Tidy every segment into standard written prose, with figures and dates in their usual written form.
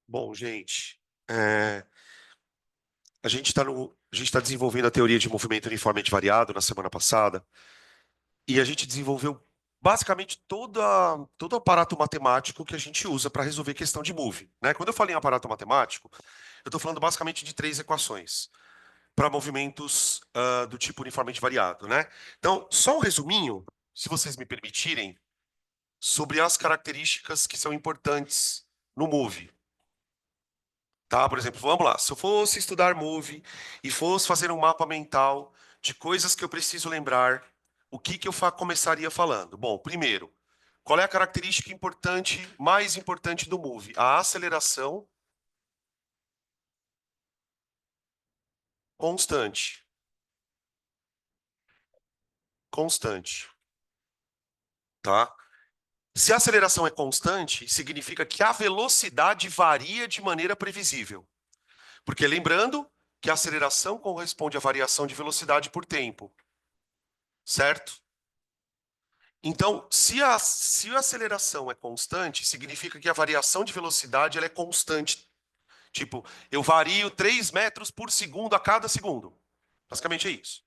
Bom, gente, a gente está desenvolvendo a teoria de movimento uniformemente variado na semana passada e a gente desenvolveu basicamente todo o aparato matemático que a gente usa para resolver questão de move, né? Quando eu falo em aparato matemático, eu estou falando basicamente de três equações para movimentos do tipo uniformemente variado, né? Então, só um resuminho, se vocês me permitirem, sobre as características que são importantes no move. Tá? Por exemplo, vamos lá. Se eu fosse estudar Move e fosse fazer um mapa mental de coisas que eu preciso lembrar, o que que eu começaria falando? Bom, primeiro, qual é a característica importante, mais importante do Move? A aceleração constante. Constante, tá? Se a aceleração é constante, significa que a velocidade varia de maneira previsível. Porque lembrando que a aceleração corresponde à variação de velocidade por tempo, certo? Então, se a aceleração é constante, significa que a variação de velocidade ela é constante. Tipo, eu vario 3 metros por segundo a cada segundo. Basicamente é isso.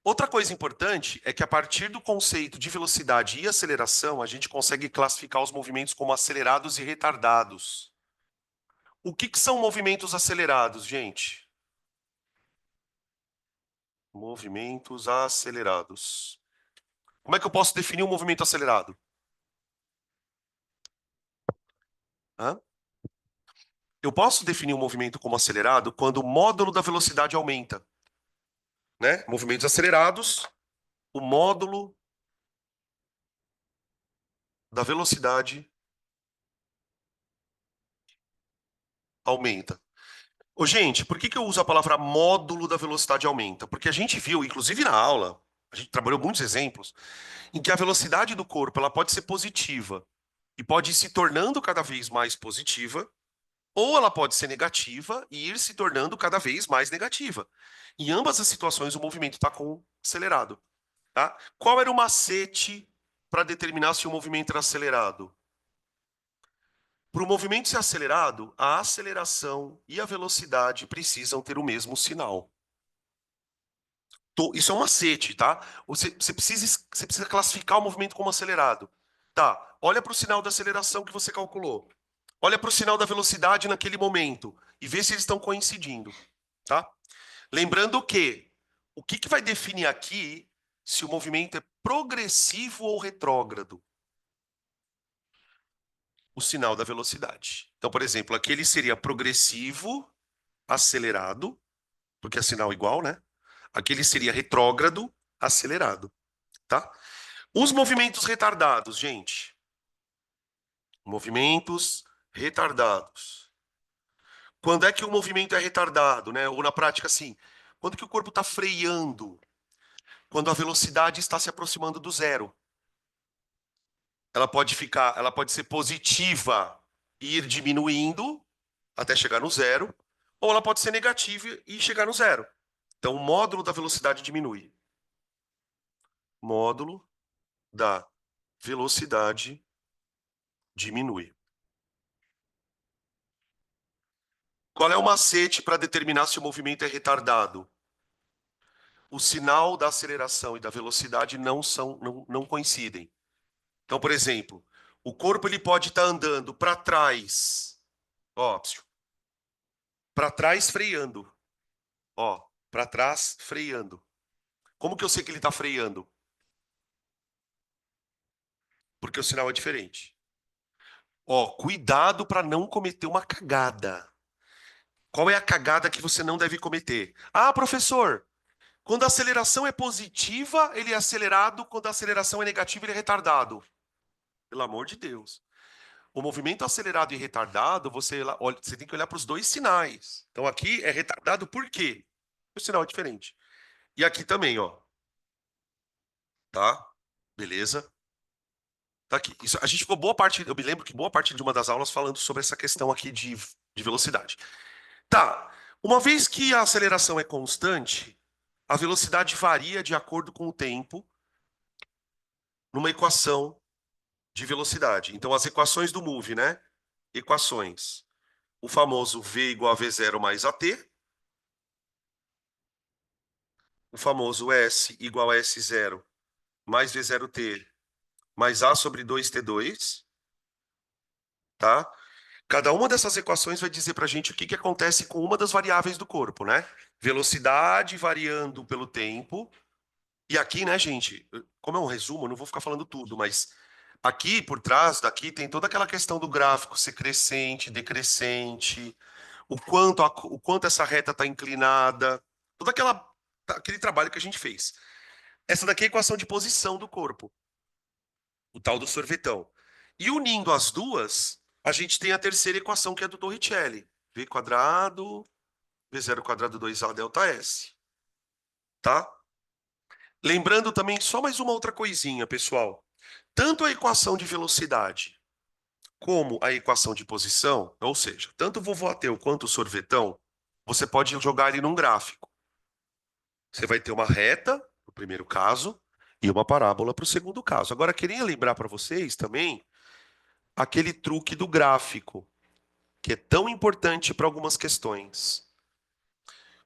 Outra coisa importante é que a partir do conceito de velocidade e aceleração, a gente consegue classificar os movimentos como acelerados e retardados. O que que são movimentos acelerados, gente? Movimentos acelerados. Como é que eu posso definir um movimento acelerado? Hã? Eu posso definir um movimento como acelerado quando o módulo da velocidade aumenta, né? Movimentos acelerados, o módulo da velocidade aumenta. Ô, gente, por que que eu uso a palavra módulo da velocidade aumenta? Porque a gente viu, inclusive na aula, a gente trabalhou muitos exemplos, em que a velocidade do corpo ela pode ser positiva e pode ir se tornando cada vez mais positiva, ou ela pode ser negativa e ir se tornando cada vez mais negativa. Em ambas as situações, o movimento está acelerado. Tá? Qual era o macete para determinar se o movimento era acelerado? Para o movimento ser acelerado, a aceleração e a velocidade precisam ter o mesmo sinal. Isso é um macete, tá? Você precisa classificar o movimento como acelerado. Tá, olha para o sinal da aceleração que você calculou. Olha para o sinal da velocidade naquele momento e vê se eles estão coincidindo, tá? Lembrando que o que vai definir aqui se o movimento é progressivo ou retrógrado? O sinal da velocidade. Então, por exemplo, aqui ele seria progressivo, acelerado, porque é sinal igual, né? Aqui ele seria retrógrado, acelerado, tá? Os movimentos retardados, gente. Movimentos retardados. Quando é que o movimento é retardado, né? Ou na prática, assim, quando que o corpo está freando? Quando a velocidade está se aproximando do zero. Ela pode ser positiva e ir diminuindo até chegar no zero, ou ela pode ser negativa e chegar no zero. Então, o módulo da velocidade diminui. Módulo da velocidade diminui. Qual é o macete para determinar se o movimento é retardado? O sinal da aceleração e da velocidade não coincidem. Então, por exemplo, o corpo ele pode estar andando para trás, ó, para trás freando, ó, para trás freando. Como que eu sei que ele está freando? Porque o sinal é diferente. Ó, cuidado para não cometer uma cagada. Qual é a cagada que você não deve cometer? Ah, professor, quando a aceleração é positiva, ele é acelerado, quando a aceleração é negativa, ele é retardado. Pelo amor de Deus. O movimento acelerado e retardado, você tem que olhar para os dois sinais. Então aqui é retardado por quê? O sinal é diferente. E aqui também, ó. Tá? Beleza? Tá aqui. A gente ficou boa parte, eu me lembro que boa parte de uma das aulas falando sobre essa questão aqui de velocidade. Tá. Uma vez que a aceleração é constante, a velocidade varia de acordo com o tempo numa equação de velocidade. Então, as equações do move, né? Equações. o famoso V igual a V0 mais AT, o famoso S igual a S0 mais V0T mais A sobre 2T2, tá? Cada uma dessas equações vai dizer para a gente o que que acontece com uma das variáveis do corpo, né? Velocidade variando pelo tempo. E aqui, né, gente, como é um resumo, eu não vou ficar falando tudo, mas aqui por trás daqui tem toda aquela questão do gráfico ser crescente, decrescente, o quanto essa reta está inclinada, todo aquele trabalho que a gente fez. Essa daqui é a equação de posição do corpo, o tal do sorvetão. E unindo as duas, a gente tem a terceira equação, que é do Torricelli. V quadrado, V0 quadrado 2A delta S. Tá? Lembrando também só mais uma outra coisinha, pessoal. Tanto a equação de velocidade como a equação de posição, ou seja, tanto o vovoateu quanto o sorvetão, você pode jogar ele num gráfico. Você vai ter uma reta, no primeiro caso, e uma parábola para o segundo caso. Agora, queria lembrar para vocês também aquele truque do gráfico, que é tão importante para algumas questões.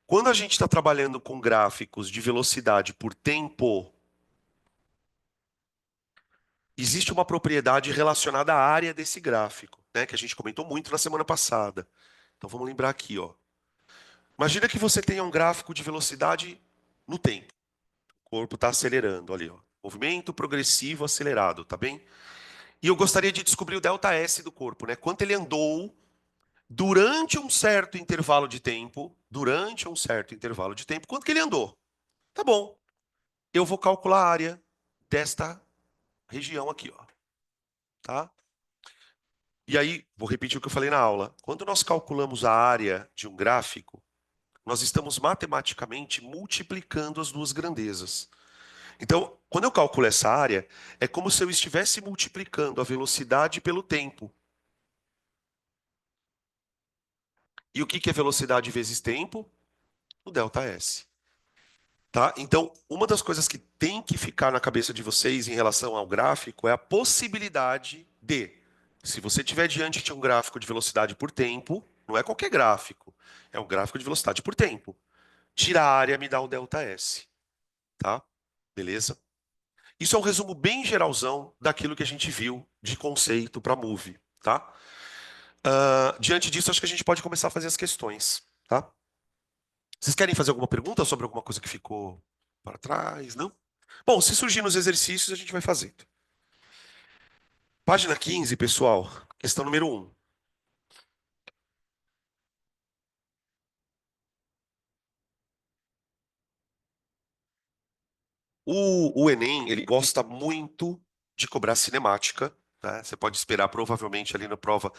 Quando a gente está trabalhando com gráficos de velocidade por tempo, existe uma propriedade relacionada à área desse gráfico, né, que a gente comentou muito na semana passada. Então vamos lembrar aqui, ó. Imagina que você tenha um gráfico de velocidade no tempo. O corpo está acelerando ali, ó. Movimento progressivo acelerado, tá bem? E eu gostaria de descobrir o delta S do corpo, né? Quanto ele andou durante um certo intervalo de tempo, quanto que ele andou? Tá bom. Eu vou calcular a área desta região aqui, ó, tá? E aí, vou repetir o que eu falei na aula. Quando nós calculamos a área de um gráfico, nós estamos matematicamente multiplicando as duas grandezas. Então, quando eu calculo essa área, é como se eu estivesse multiplicando a velocidade pelo tempo. E o que é velocidade vezes tempo? O delta S. Tá? Então, uma das coisas que tem que ficar na cabeça de vocês em relação ao gráfico é a possibilidade de, se você tiver diante de um gráfico de velocidade por tempo, não é qualquer gráfico, é um gráfico de velocidade por tempo. Tira a área, me dá o delta S, tá? Beleza? Isso é um resumo bem geralzão daquilo que a gente viu de conceito para Move, tá? Diante disso, acho que a gente pode começar a fazer as questões, tá? Vocês querem fazer alguma pergunta sobre alguma coisa que ficou para trás? Não? Bom, se surgir nos exercícios, a gente vai fazendo. Página 15, pessoal. Questão número 1. O Enem, ele gosta muito de cobrar cinemática, tá? Você pode esperar provavelmente ali na prova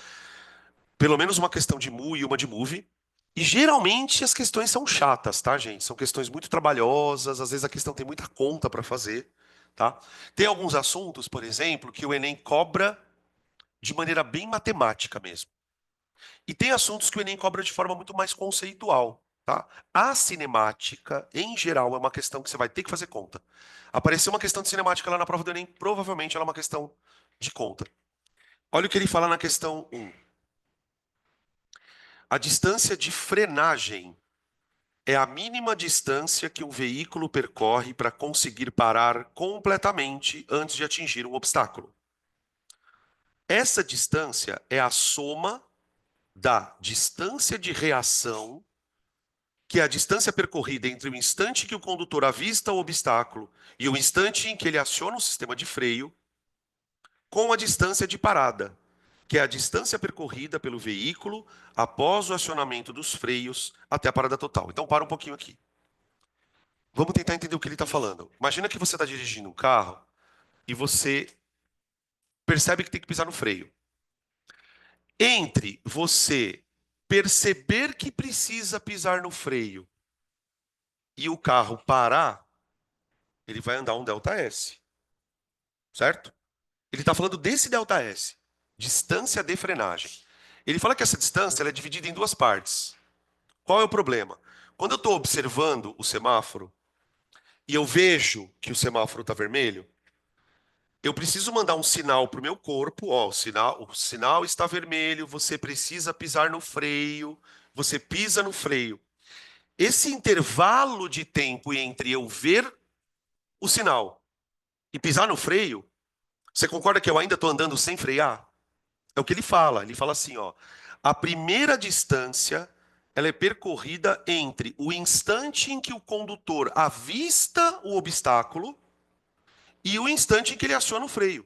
pelo menos uma questão de Mu e uma de Move. E geralmente as questões são chatas, tá, gente? São questões muito trabalhosas, às vezes a questão tem muita conta para fazer, tá? Tem alguns assuntos, por exemplo, que o Enem cobra de maneira bem matemática mesmo. E tem assuntos que o Enem cobra de forma muito mais conceitual, tá? A cinemática, em geral, é uma questão que você vai ter que fazer conta. Apareceu uma questão de cinemática lá na prova do Enem, provavelmente ela é uma questão de conta. Olha o que ele fala na questão 1. A distância de frenagem é a mínima distância que um veículo percorre para conseguir parar completamente antes de atingir um obstáculo. Essa distância é a soma da distância de reação, que é a distância percorrida entre o instante que o condutor avista o obstáculo e o instante em que ele aciona o sistema de freio, com a distância de parada, que é a distância percorrida pelo veículo após o acionamento dos freios até a parada total. Então, para um pouquinho aqui. Vamos tentar entender o que ele está falando. Imagina que você está dirigindo um carro e você percebe que tem que pisar no freio. Entre você perceber que precisa pisar no freio e o carro parar, ele vai andar um delta S, certo? Ele está falando desse delta S, distância de frenagem. Ele fala que essa distância ela é dividida em duas partes. Qual é o problema? Quando eu estou observando o semáforo e eu vejo que o semáforo está vermelho, Eu preciso mandar um sinal para o meu corpo, ó, o sinal está vermelho, você precisa pisar no freio, você pisa no freio. Esse intervalo de tempo entre eu ver o sinal e pisar no freio, você concorda que eu ainda estou andando sem frear? É o que ele fala assim, ó, a primeira distância ela é percorrida entre o instante em que o condutor avista o obstáculo e o instante em que ele aciona o freio.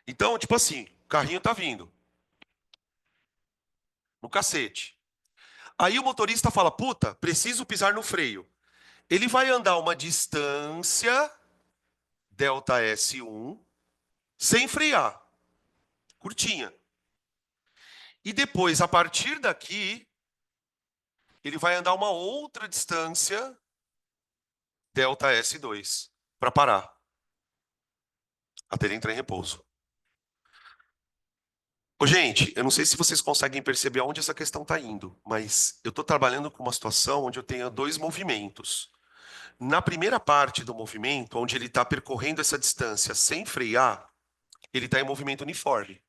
Então, tipo assim, o carrinho tá vindo no cacete. Aí o motorista fala: puta, preciso pisar no freio. Ele vai andar uma distância, delta S1, sem frear, curtinha. E depois, a partir daqui, ele vai andar uma outra distância, delta S2, para parar, até ele entrar em repouso. Ô, gente, eu não sei se vocês conseguem perceber aonde essa questão está indo, mas eu estou trabalhando com uma situação onde eu tenho dois movimentos. Na primeira parte do movimento, onde ele está percorrendo essa distância sem frear, ele está em movimento uniforme.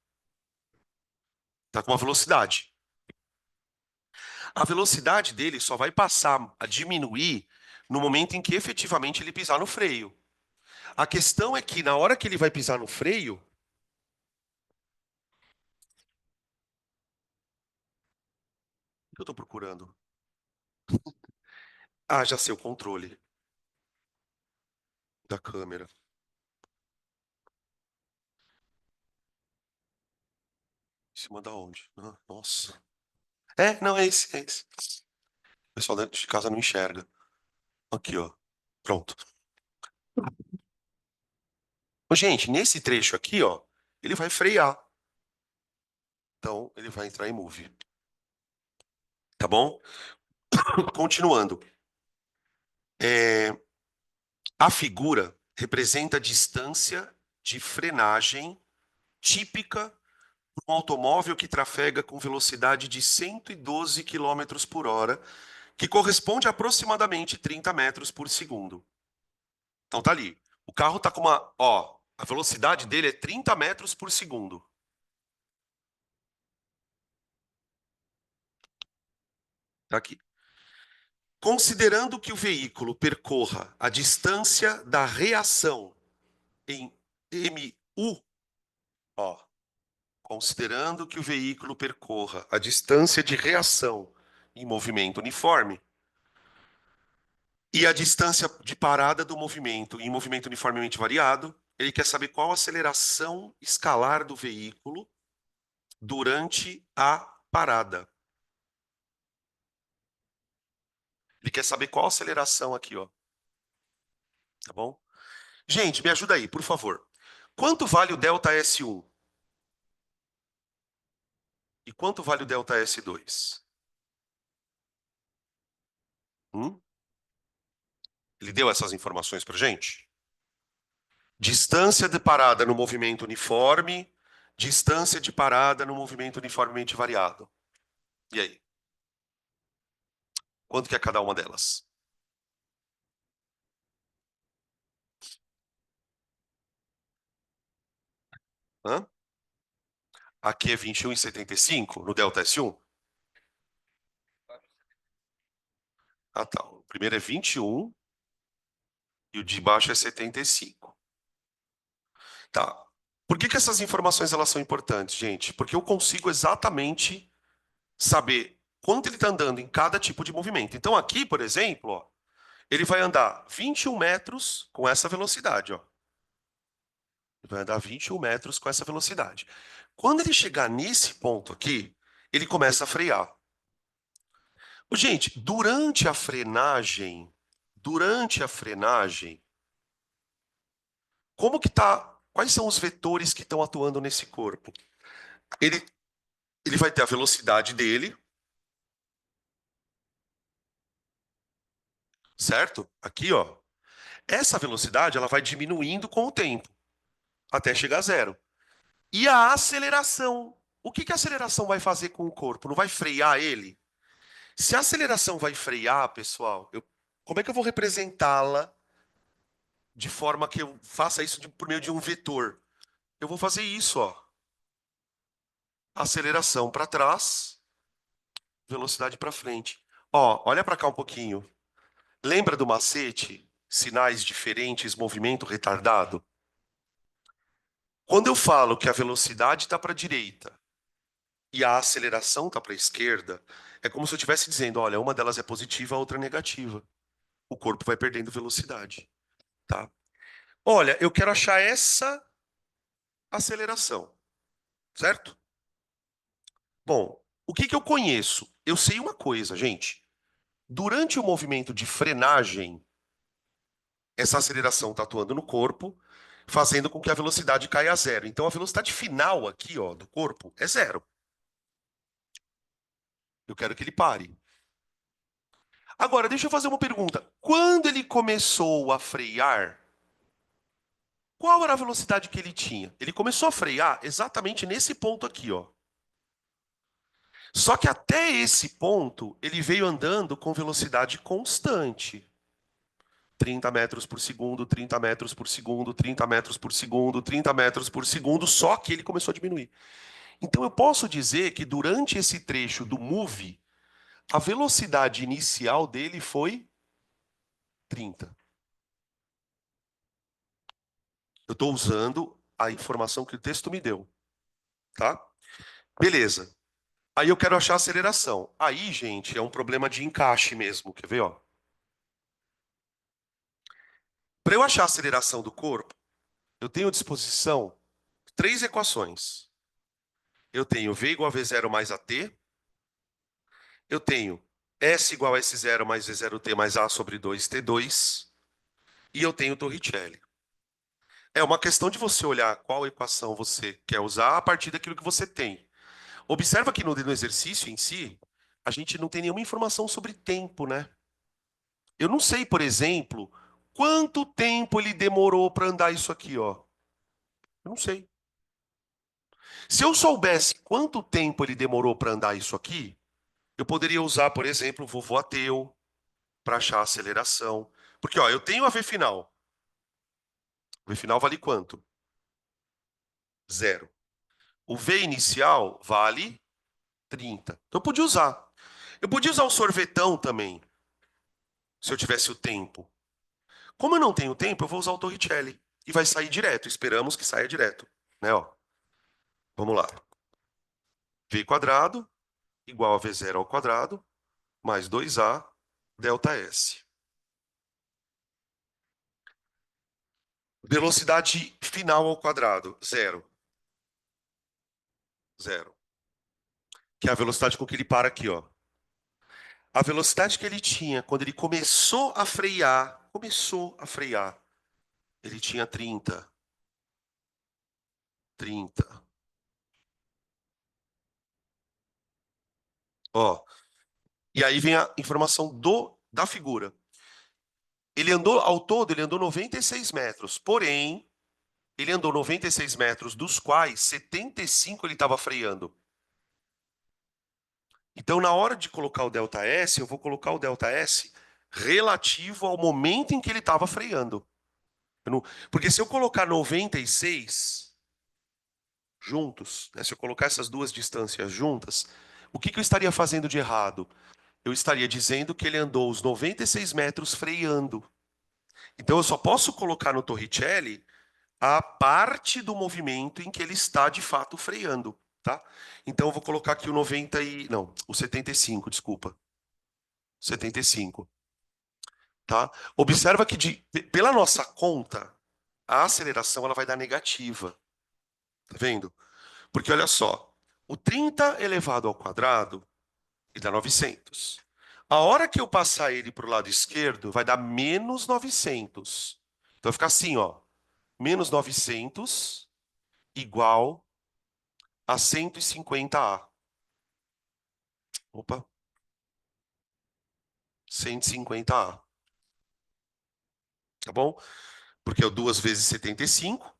Está com uma velocidade. A velocidade dele só vai passar a diminuir no momento em que efetivamente ele pisar no freio. A questão é que na hora que ele vai pisar no freio, o que eu estou procurando? Ah, já sei o controle da câmera. Em cima da onde? Ah, nossa. É, não, é esse, é esse. O pessoal dentro de casa não enxerga. Aqui, ó. Pronto. Ô, gente, nesse trecho aqui, ó, ele vai frear. Então, ele vai entrar em move. Tá bom? Continuando. É, a figura representa a distância de frenagem típica para um automóvel que trafega com velocidade de 112 quilômetros por hora, que corresponde a aproximadamente 30 metros por segundo. Então tá ali. O carro tá com uma, ó, a velocidade dele é 30 metros por segundo. Tá aqui. Considerando que o veículo percorra a distância da reação em MU, ó, considerando que o veículo percorra a distância de reação em movimento uniforme e a distância de parada do movimento em movimento uniformemente variado, ele quer saber qual a aceleração escalar do veículo durante a parada. Ele quer saber qual a aceleração aqui, ó. Tá bom? Gente, me ajuda aí, por favor. Quanto vale o delta S1? E quanto vale o delta S2? Hum? Ele deu essas informações para gente? Distância de parada no movimento uniforme, distância de parada no movimento uniformemente variado. E aí? Quanto que é cada uma delas? Hã? Aqui é 21,75 no delta S1? Ah, tá. O primeiro é 21 e o de baixo é 75. Tá. Por que que essas informações elas são importantes, gente? Porque eu consigo exatamente saber quanto ele está andando em cada tipo de movimento. Então aqui, por exemplo, ó, ele vai andar 21 metros com essa velocidade, ó. Ele vai andar 21 metros com essa velocidade. Quando ele chegar nesse ponto aqui, ele começa a frear. Gente, durante a frenagem, como que tá? Quais são os vetores que estão atuando nesse corpo? Ele, ele vai ter a velocidade dele, certo? Aqui, ó. Essa velocidade ela vai diminuindo com o tempo, até chegar a zero. E a aceleração? O que que a aceleração vai fazer com o corpo? Não vai frear ele? Se a aceleração vai frear, pessoal, como é que eu vou representá-la de forma que eu faça isso por meio de um vetor. Eu vou fazer isso, ó. Aceleração para trás, velocidade para frente. Ó, olha para cá um pouquinho. Lembra do macete? Sinais diferentes, movimento retardado? Quando eu falo que a velocidade está para a direita e a aceleração está para a esquerda, é como se eu estivesse dizendo, olha, uma delas é positiva, a outra é negativa. O corpo vai perdendo velocidade, tá? Olha, eu quero achar essa aceleração, certo? Bom, o que que eu conheço? Eu sei uma coisa, gente. Durante o movimento de frenagem, essa aceleração está atuando no corpo, fazendo com que a velocidade caia a zero. Então, a velocidade final aqui, ó, do corpo é zero. Eu quero que ele pare. Agora, deixa eu fazer uma pergunta. Quando ele começou a frear, qual era a velocidade que ele tinha? Ele começou a frear exatamente nesse ponto aqui, ó. Só que até esse ponto, ele veio andando com velocidade constante. 30 metros por segundo, 30 metros por segundo, 30 metros por segundo, 30 metros por segundo, só que ele começou a diminuir. Então eu posso dizer que durante esse trecho do move, a velocidade inicial dele foi 30. Eu estou usando a informação que o texto me deu, tá? Beleza. Aí eu quero achar a aceleração. Aí, gente, é um problema de encaixe mesmo. Quer ver, ó? Para eu achar a aceleração do corpo, eu tenho à disposição três equações. Eu tenho V igual a V0 mais AT. Eu tenho S igual a S0 mais V0T mais A sobre 2T2. E eu tenho Torricelli. É uma questão de você olhar qual equação você quer usar a partir daquilo que você tem. Observa que no exercício em si, a gente não tem nenhuma informação sobre tempo, né? Eu não sei, por exemplo, quanto tempo ele demorou para andar isso aqui, ó. Eu não sei. Se eu soubesse quanto tempo ele demorou para andar isso aqui, eu poderia usar, por exemplo, o vovô ateu para achar a aceleração. Porque, ó, eu tenho a V final. O V final vale quanto? Zero. O V inicial vale 30. Então eu podia usar. Eu podia usar o sorvetão também, se eu tivesse o tempo. Como eu não tenho tempo, eu vou usar o Torricelli. E vai sair direto. Esperamos que saia direto. Né, ó. Vamos lá. V quadrado igual a V0 ao quadrado mais 2A delta S. Velocidade final ao quadrado, zero. Zero. Que é a velocidade com que ele para aqui, ó. A velocidade que ele tinha quando ele começou a frear, ele tinha 30. 30. Ó, e aí vem a informação da figura. Ele andou, ao todo, ele andou 96 metros. Porém, ele andou 96 metros, dos quais 75 ele estava freando. Então, na hora de colocar o ΔS, eu vou colocar o ΔS relativo ao momento em que ele estava freando. Porque se eu colocar 96 juntos, né, se eu colocar essas duas distâncias juntas, o que eu estaria fazendo de errado? Eu estaria dizendo que ele andou os 96 metros freando. Então, eu só posso colocar no Torricelli a parte do movimento em que ele está de fato freando, tá? Então eu vou colocar aqui o 90 e não, o 75, desculpa. 75, tá? Observa que pela nossa conta, a aceleração ela vai dar negativa. Tá vendo? Porque olha só, o 30 elevado ao quadrado ele dá 900. A hora que eu passar ele para o lado esquerdo, vai dar menos 900. Então vai ficar assim, ó. Menos 900 igual a 150A. Opa, 150A. Tá bom? Porque é 2 vezes 75.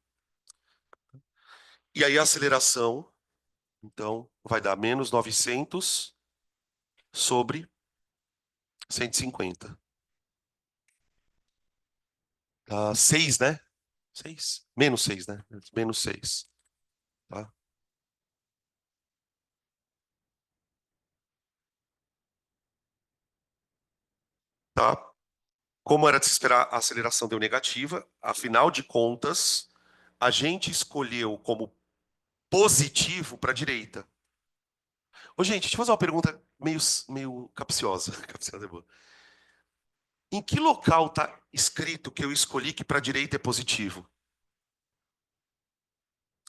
E aí a aceleração, então, vai dar menos 900 sobre 150. 6, né? 6. Menos 6, né? Menos 6. Tá? Tá? Como era de se esperar, a aceleração deu negativa. Afinal de contas, a gente escolheu como positivo para a direita. Ô, gente, deixa eu fazer uma pergunta meio capciosa. Capciosa é boa. Em que local está escrito que eu escolhi que para a direita é positivo?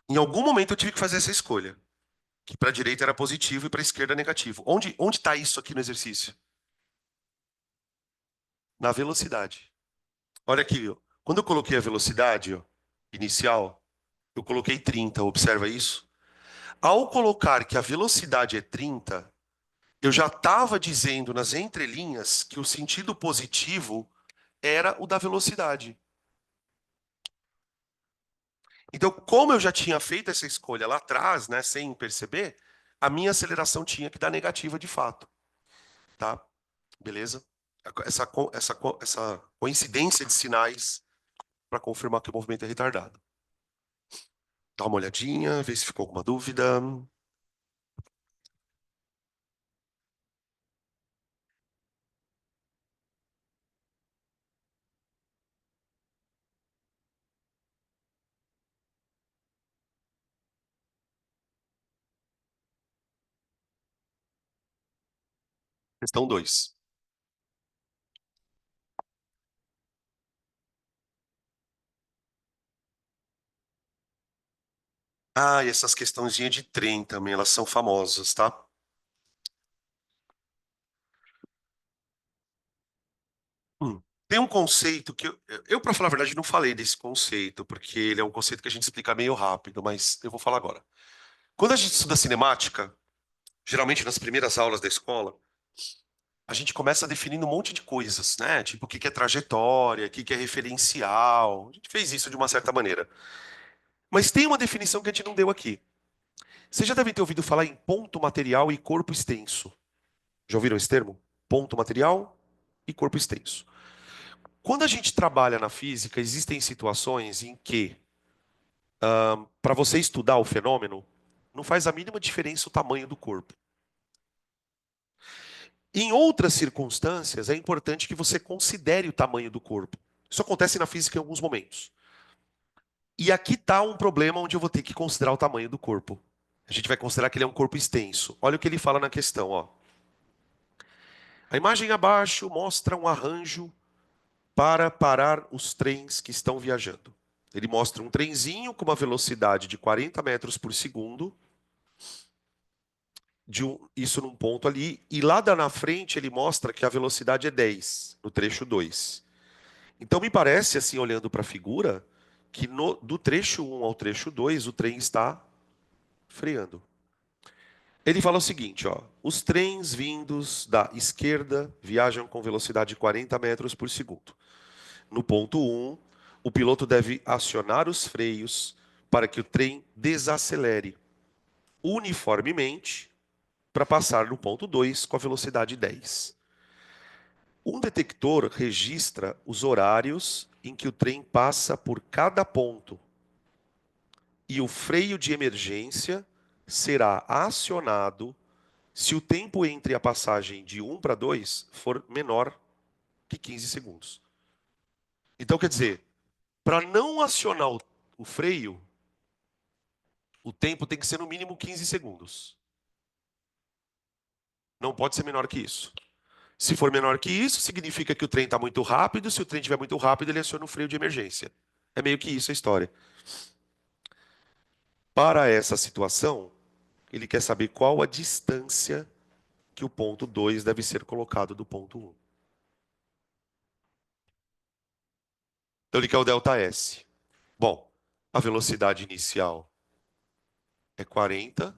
Em algum momento eu tive que fazer essa escolha, que para a direita era positivo e para a esquerda negativo. Onde está isso aqui no exercício? Na velocidade. Olha aqui, ó. Quando eu coloquei a velocidade, ó, inicial, eu coloquei 30. Observa isso? Ao colocar que a velocidade é 30, eu já estava dizendo nas entrelinhas que o sentido positivo era o da velocidade. Então, como eu já tinha feito essa escolha lá atrás, né, sem perceber, a minha aceleração tinha que dar negativa de fato, tá? Beleza? Essa coincidência de sinais para confirmar que o movimento é retardado. Dá uma olhadinha, vê se ficou alguma dúvida. Questão 2. Ah, e essas questõezinhas de trem também, elas são famosas, tá? Tem um conceito que para falar a verdade, não falei desse conceito, porque ele é um conceito que a gente explica meio rápido, mas eu vou falar agora. Quando a gente estuda cinemática, geralmente nas primeiras aulas da escola, a gente começa definindo um monte de coisas, né? Tipo, o que que é trajetória, o que que é referencial. A gente fez isso de uma certa maneira. Mas tem uma definição que a gente não deu aqui. Você já deve ter ouvido falar em ponto material e corpo extenso. Já ouviram esse termo? Ponto material e corpo extenso. Quando a gente trabalha na física, existem situações em que, para você estudar o fenômeno, não faz a mínima diferença o tamanho do corpo. Em outras circunstâncias, é importante que você considere o tamanho do corpo. Isso acontece na física em alguns momentos. E aqui está um problema onde eu vou ter que considerar o tamanho do corpo. A gente vai considerar que ele é um corpo extenso. Olha o que ele fala na questão, ó. A imagem abaixo mostra um arranjo para parar os trens que estão viajando. Ele mostra um trenzinho com uma velocidade de 40 metros por segundo, isso num ponto ali, e lá na frente ele mostra que a velocidade é 10, no trecho 2. Então me parece, assim, olhando para a figura, que do trecho 1 ao trecho 2 o trem está freando. Ele fala o seguinte, ó, os trens vindos da esquerda viajam com velocidade de 40 metros por segundo. No ponto 1, o piloto deve acionar os freios para que o trem desacelere uniformemente para passar no ponto 2 com a velocidade 10. Um detector registra os horários em que o trem passa por cada ponto e o freio de emergência será acionado se o tempo entre a passagem de 1 para 2 for menor que 15 segundos. Então, quer dizer, para não acionar o freio, o tempo tem que ser no mínimo 15 segundos. Não pode ser menor que isso. Se for menor que isso, significa que o trem está muito rápido. Se o trem estiver muito rápido, ele aciona o freio de emergência. É meio que isso a história. Para essa situação, ele quer saber qual a distância que o ponto 2 deve ser colocado do ponto 1. Então ele quer o delta S. Bom, a velocidade inicial é 40,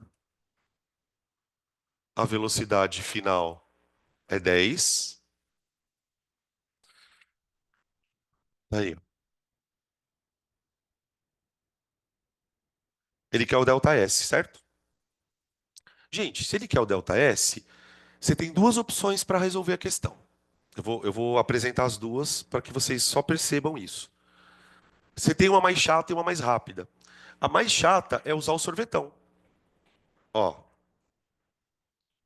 a velocidade final é 10. Aí, ele quer o delta S, certo? Gente, se ele quer o delta S, você tem duas opções para resolver a questão. Eu vou apresentar as duas para que vocês só percebam isso. Você tem uma mais chata e uma mais rápida. A mais chata é usar o sorvetão. Ó,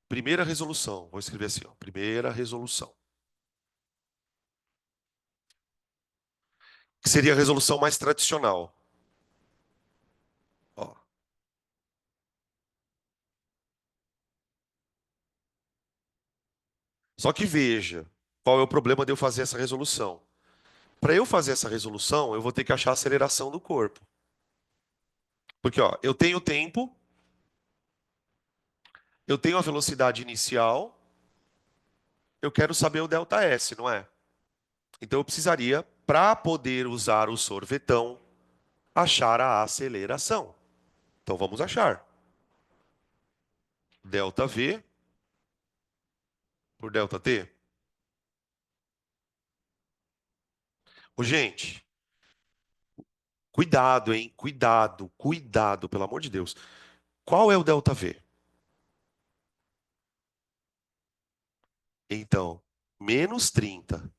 primeira resolução. Vou escrever assim, ó. Primeira resolução. Que seria a resolução mais tradicional. Ó. Só que veja, qual é o problema de eu fazer essa resolução? Para eu fazer essa resolução, eu vou ter que achar a aceleração do corpo. Porque, ó, eu tenho tempo, eu tenho a velocidade inicial, eu quero saber o delta S, não é? Então eu precisaria, para poder usar o sorvetão, achar a aceleração. Então vamos achar. Delta V por delta T. Ô, gente, cuidado, hein? Cuidado, cuidado, pelo amor de Deus. Qual é o delta V? Então, menos 30.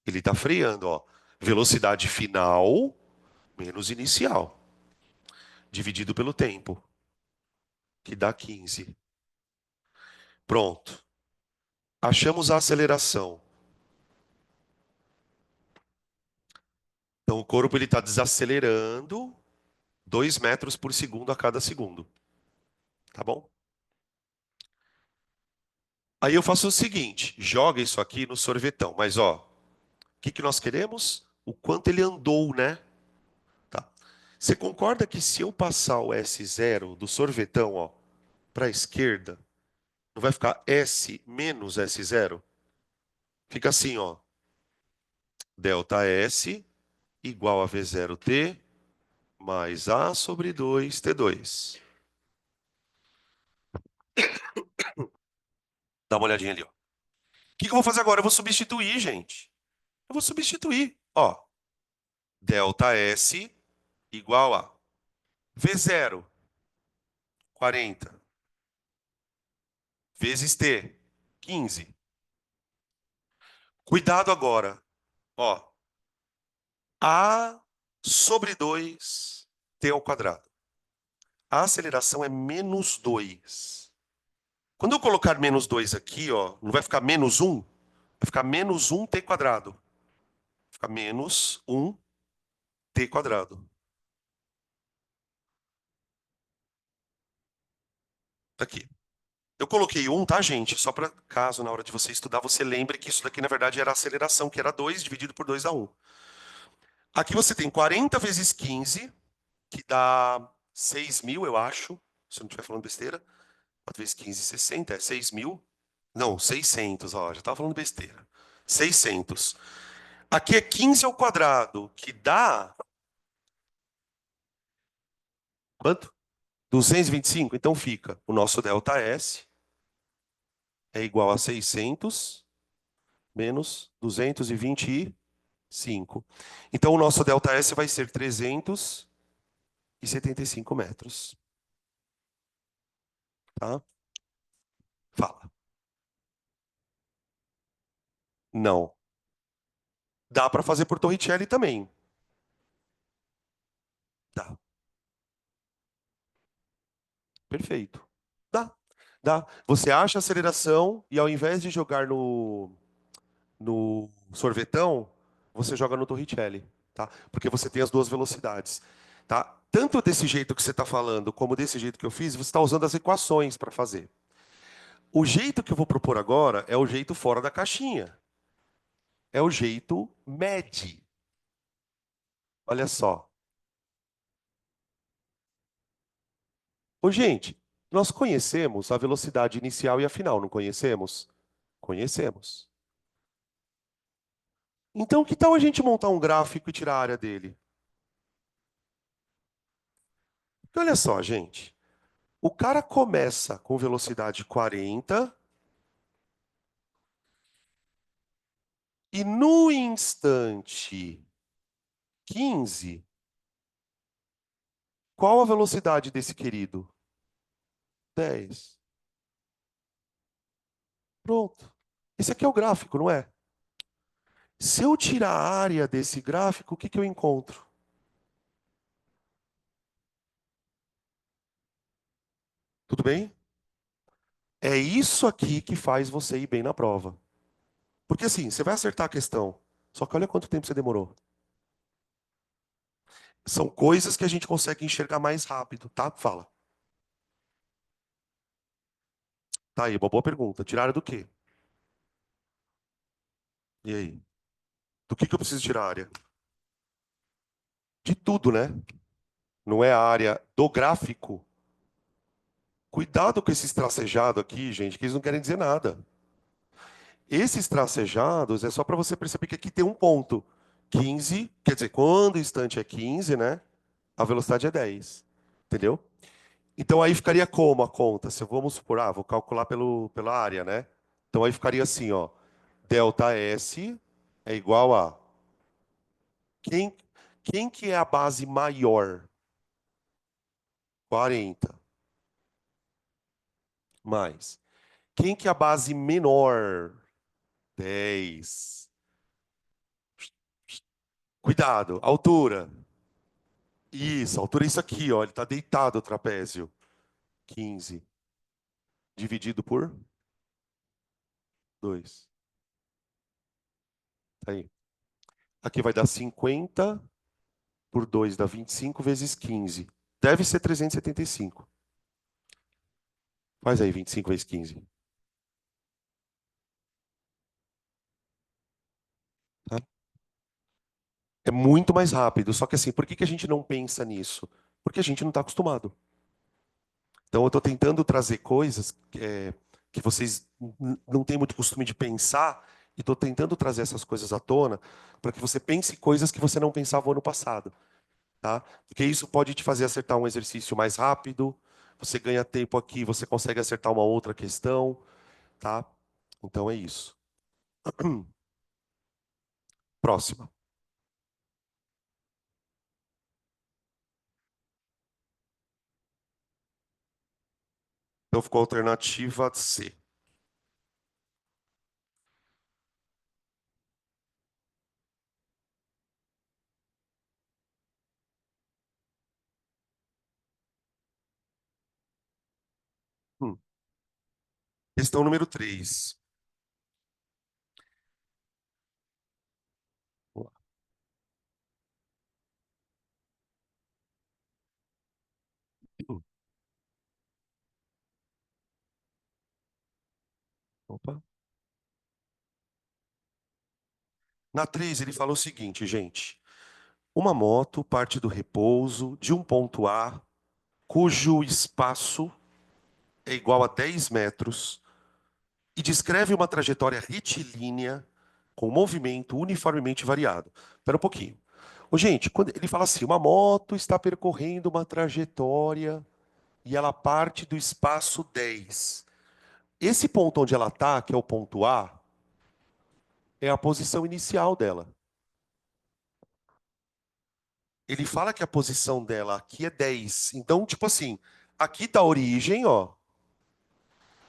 Ele está freando, ó. Velocidade final menos inicial, dividido pelo tempo, que dá 15. Pronto. Achamos a aceleração. Então, o corpo ele está desacelerando 2 metros por segundo a cada segundo. Tá bom? Aí eu faço o seguinte: joga isso aqui no sorvetão. Mas, ó, o que que nós queremos? O quanto ele andou, né? Tá. Você concorda que se eu passar o S0 do sorvetão, ó, para a esquerda, não vai ficar S menos S0? Fica assim, ó. Delta S igual a V0T mais A sobre 2T2. Dá uma olhadinha ali, ó. O que que eu vou fazer agora? Eu vou substituir, gente. Eu vou substituir. Ó, delta S igual a V0, 40, vezes T, 15. Cuidado agora. Ó, A sobre 2 T ao quadrado. A aceleração é menos 2. Quando eu colocar menos 2 aqui, ó, não vai ficar menos 1? Vai ficar menos 1 T quadrado. Vai ficar menos 1 T quadrado. Tá aqui. Eu coloquei 1, tá, gente? Só para caso, na hora de você estudar, você lembre que isso daqui, na verdade, era a aceleração, que era 2 dividido por 2 dá 1. Aqui você tem 40 vezes 15, que dá 6.000, eu acho. Se eu não estiver falando besteira. 4 vezes 15, 60, é 6.000. Não, 600, ó, já estava falando besteira. 600. Aqui é 15 ao quadrado, que dá quanto? 225. Então fica, o nosso delta S é igual a 600 menos 225. Então o nosso delta S vai ser 375 metros. Tá? Fala. Não. Dá para fazer por Torricelli também. Dá. Perfeito. Dá. Dá. Você acha a aceleração e ao invés de jogar no sorvetão, você joga no Torricelli, tá? Porque você tem as duas velocidades, tá? Tanto desse jeito que você está falando, como desse jeito que eu fiz, você está usando as equações para fazer. O jeito que eu vou propor agora é o jeito fora da caixinha. É o jeito MED. Olha só. Ô, gente, nós conhecemos a velocidade inicial e a final, não conhecemos? Conhecemos. Então, que tal a gente montar um gráfico e tirar a área dele? Porque olha só, gente. O cara começa com velocidade 40 e no instante 15, qual a velocidade desse querido? 10. Pronto. Esse aqui é o gráfico, não é? Se eu tirar a área desse gráfico, o que que eu encontro? Tudo bem? É isso aqui que faz você ir bem na prova. Porque assim, você vai acertar a questão. Só que olha quanto tempo você demorou. São coisas que a gente consegue enxergar mais rápido, tá? Fala. Tá aí, uma boa pergunta. Tirar do quê? E aí? Do que eu preciso tirar a área? De tudo, né? Não é a área do gráfico. Cuidado com esses tracejados aqui, gente, que eles não querem dizer nada. Esses tracejados é só para você perceber que aqui tem um ponto. 15, quer dizer, quando o instante é 15, né? A velocidade é 10. Entendeu? Então aí ficaria como a conta? Se vamos supor, vou calcular pela área, né? Então aí ficaria assim, ó. Delta S é igual a quem, quem que é a base maior? 40 mais. Quem que é a base menor? 10. Cuidado, altura. Isso, a altura é isso aqui, ó. Ele está deitado o trapézio. 15 dividido por 2. Tá aí. Aqui vai dar 50 por 2 dá 25 vezes 15. Deve ser 375. Faz aí 25 vezes 15. Tá? É muito mais rápido. Só que assim, por que que a gente não pensa nisso? Porque a gente não está acostumado. Então eu estou tentando trazer coisas que vocês não têm muito costume de pensar, e estou tentando trazer essas coisas à tona para que você pense coisas que você não pensava ano passado, tá? Porque isso pode te fazer acertar um exercício mais rápido, você ganha tempo aqui, você consegue acertar uma outra questão, tá? Então é isso. Próxima. Então ficou a alternativa C. Hum. Questão número 3. Opa. Na 3 ele falou o seguinte, gente. Uma moto parte do repouso de um ponto A, cujo espaço é igual a 10 metros, e descreve uma trajetória retilínea com movimento uniformemente variado. Espera um pouquinho. Ô, gente, quando ele fala assim, uma moto está percorrendo uma trajetória e ela parte do espaço 10. Esse ponto onde ela está, que é o ponto A, é a posição inicial dela. Ele fala que a posição dela aqui é 10. Então, tipo assim, aqui está a origem, ó.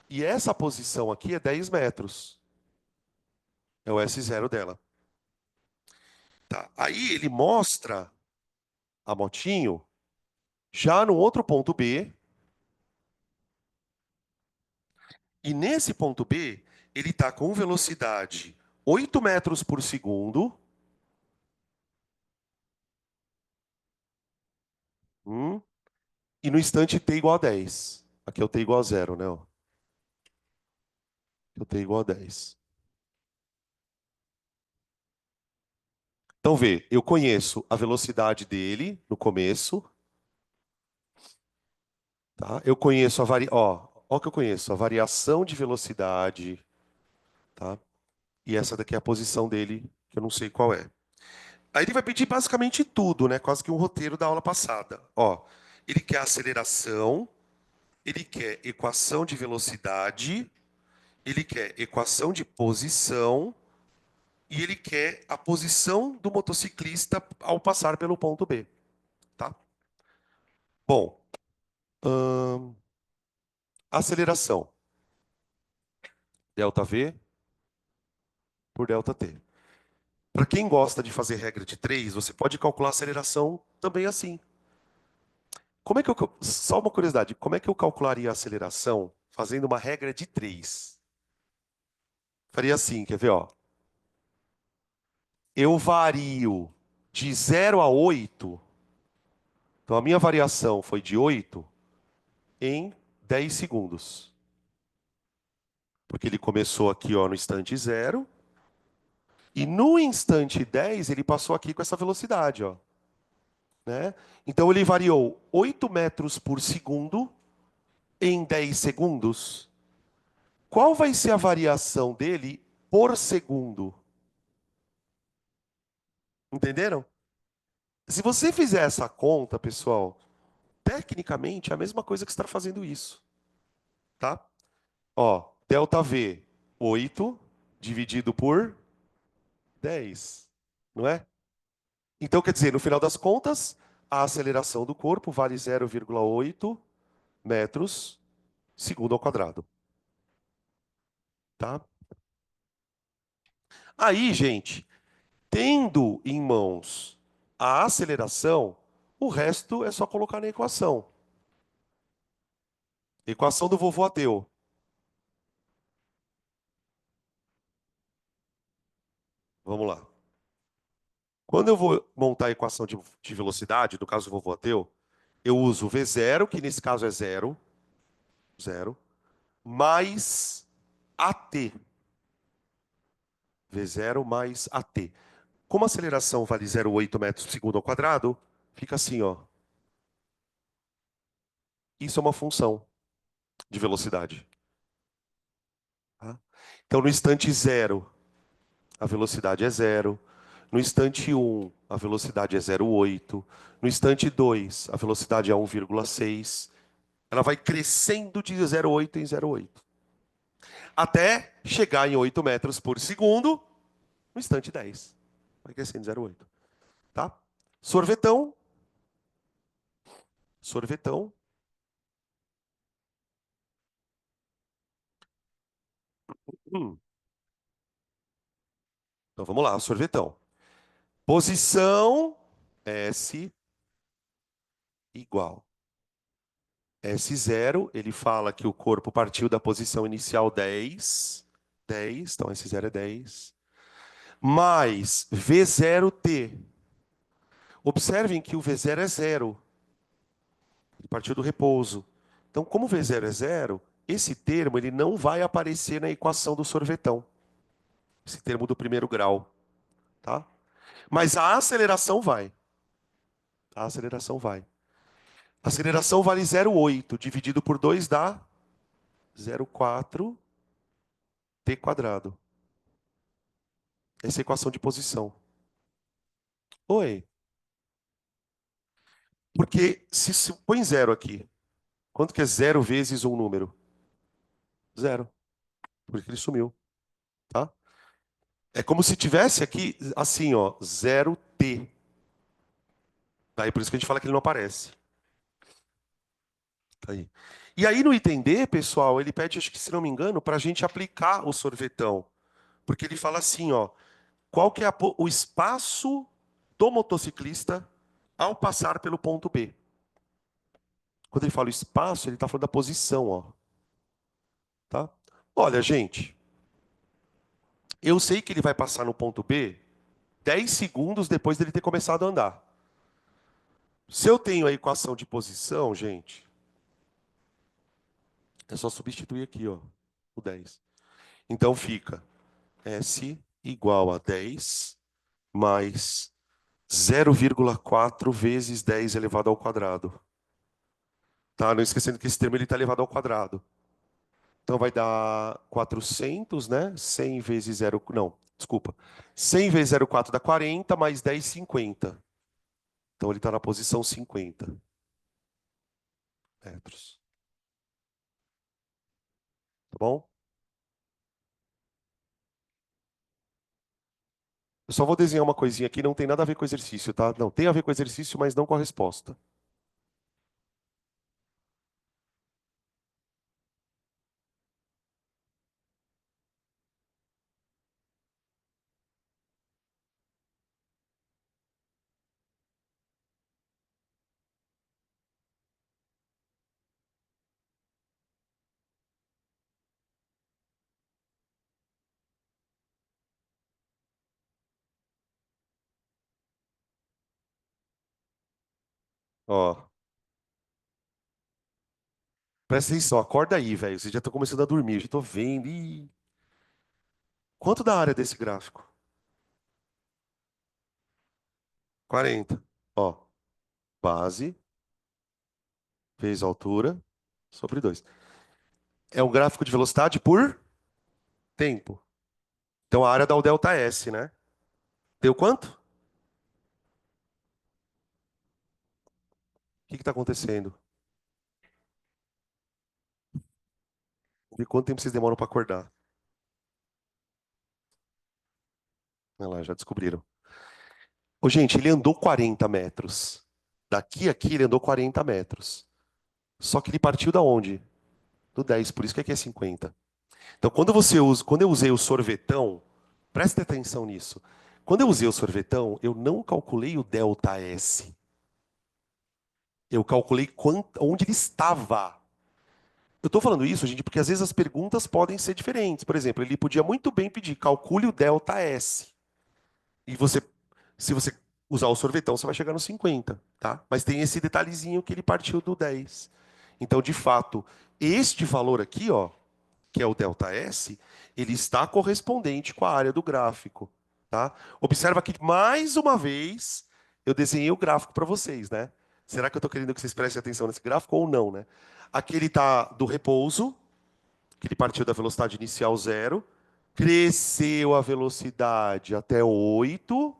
E essa posição aqui é 10 metros. É o S0 dela. Tá. Aí ele mostra a motinho já no outro ponto B. E nesse ponto B, ele está com velocidade 8 metros por segundo. hum, e no instante t igual a 10. Aqui é o t igual a 0, né? Ó. Aqui é o t igual a 10. Então vê, eu conheço a velocidade dele no começo, tá? Eu conheço ó o que eu conheço, a variação de velocidade, tá? E essa daqui é a posição dele, que eu não sei qual é. Aí ele vai pedir basicamente tudo, né? Quase que um roteiro da aula passada. Ó, ele quer aceleração, ele quer equação de velocidade, ele quer equação de posição e ele quer a posição do motociclista ao passar pelo ponto B, tá? Bom, aceleração, delta V por delta T. Para quem gosta de fazer regra de 3, você pode calcular a aceleração também assim. Como é que eu, só uma curiosidade, como é que eu calcularia a aceleração fazendo uma regra de 3? Faria assim, quer ver, ó? Eu vario de 0 a 8. Então a minha variação foi de 8 em 10 segundos. Porque ele começou aqui, ó, no instante 0, e no instante 10 ele passou aqui com essa velocidade, ó, né? Então ele variou 8 metros por segundo em 10 segundos. Qual vai ser a variação dele por segundo? Entenderam? Se você fizer essa conta, pessoal, tecnicamente é a mesma coisa que você está fazendo isso, tá? Ó, delta V, 8 dividido por 10, não é? Então, quer dizer, no final das contas, a aceleração do corpo vale 0,8 metros segundo ao quadrado, tá? Aí, gente, tendo em mãos a aceleração, o resto é só colocar na equação. Equação do vovô ateu. Vamos lá. Quando eu vou montar a equação de velocidade, no caso do vovô ateu, eu uso V0, que nesse caso é zero, zero, mais AT. V0 mais AT. Como a aceleração vale 0,8 metros por segundo ao quadrado, fica assim, ó. Isso é uma função de velocidade. Tá? Então, no instante zero, a velocidade é zero. No instante um, a velocidade é 0,8. No instante 2, a velocidade é 1,6. Ela vai crescendo de 0,8 em 0,8. Até chegar em 8 metros por segundo, no instante 10. Vai crescendo 0,8. Tá? Sorvetão. Sorvetão. Hum. Então vamos lá, sorvetão. Posição S igual. S0, ele fala que o corpo partiu da posição inicial 10. 10, então S0 é 10. Mais V0T. Observem que o V0 é zero. Ele partiu do repouso. Então, como o V0 é zero, esse termo ele não vai aparecer na equação do sorvetão. Esse termo do primeiro grau. Tá? Mas a aceleração vai. A aceleração vai. A aceleração vale 0,8. Dividido por 2 dá 0,4 t quadrado. Essa é a equação de posição. Oi. Porque se põe zero aqui, quanto que é zero vezes um número? Zero. Por isso que ele sumiu. Tá? É como se tivesse aqui, assim, ó, 0t. Daí por isso que a gente fala que ele não aparece. Tá aí. E aí no item D, pessoal, ele pede, acho que se não me engano, para a gente aplicar o sorvetão. Porque ele fala assim, ó, qual que é o espaço do motociclista ao passar pelo ponto B. Quando ele fala o espaço, ele está falando da posição, ó, tá? Olha, gente, eu sei que ele vai passar no ponto B 10 segundos depois dele ter começado a andar. Se eu tenho a equação de posição, gente, é só substituir aqui, ó, o 10. Então fica S igual a 10 mais 0,4 vezes 10 elevado ao quadrado. Tá? Não esquecendo que esse termo está elevado ao quadrado. Então vai dar 400, né? 100 vezes zero, não, desculpa. 100 vezes 0,4 dá 40, mais 10, 50. Então ele está na posição 50 metros. Tá bom? Eu só vou desenhar uma coisinha aqui, não tem nada a ver com exercício, tá? Não, tem a ver com exercício, mas não com a resposta. Ó, presta atenção, acorda aí, velho. Vocês já estão começando a dormir, já tô vendo. Ih. Quanto da área desse gráfico? 40. Ó, base vezes altura sobre 2. É um gráfico de velocidade por tempo. Então a área dá o delta S, né? Deu quanto? O que está acontecendo? E quanto tempo vocês demoram para acordar? Olha lá, já descobriram. Ô, gente, ele andou 40 metros. Daqui a aqui ele andou 40 metros. Só que ele partiu da onde? Do 10, por isso que aqui é 50. Então, quando eu usei o sorvetão, preste atenção nisso. Quando eu usei o sorvetão, eu não calculei o delta S. Eu calculei onde ele estava. Eu estou falando isso, gente, porque às vezes as perguntas podem ser diferentes. Por exemplo, ele podia muito bem pedir, calcule o delta S. E você, se você usar o sorvetão, você vai chegar no 50, tá? Mas tem esse detalhezinho que ele partiu do 10. Então, de fato, este valor aqui, ó, que é o delta S, ele está correspondente com a área do gráfico, tá? Observa que mais uma vez eu desenhei o gráfico para vocês, né? Será que eu estou querendo que vocês prestem atenção nesse gráfico ou não, né? Aqui ele está do repouso, que ele partiu da velocidade inicial zero, cresceu a velocidade até 8,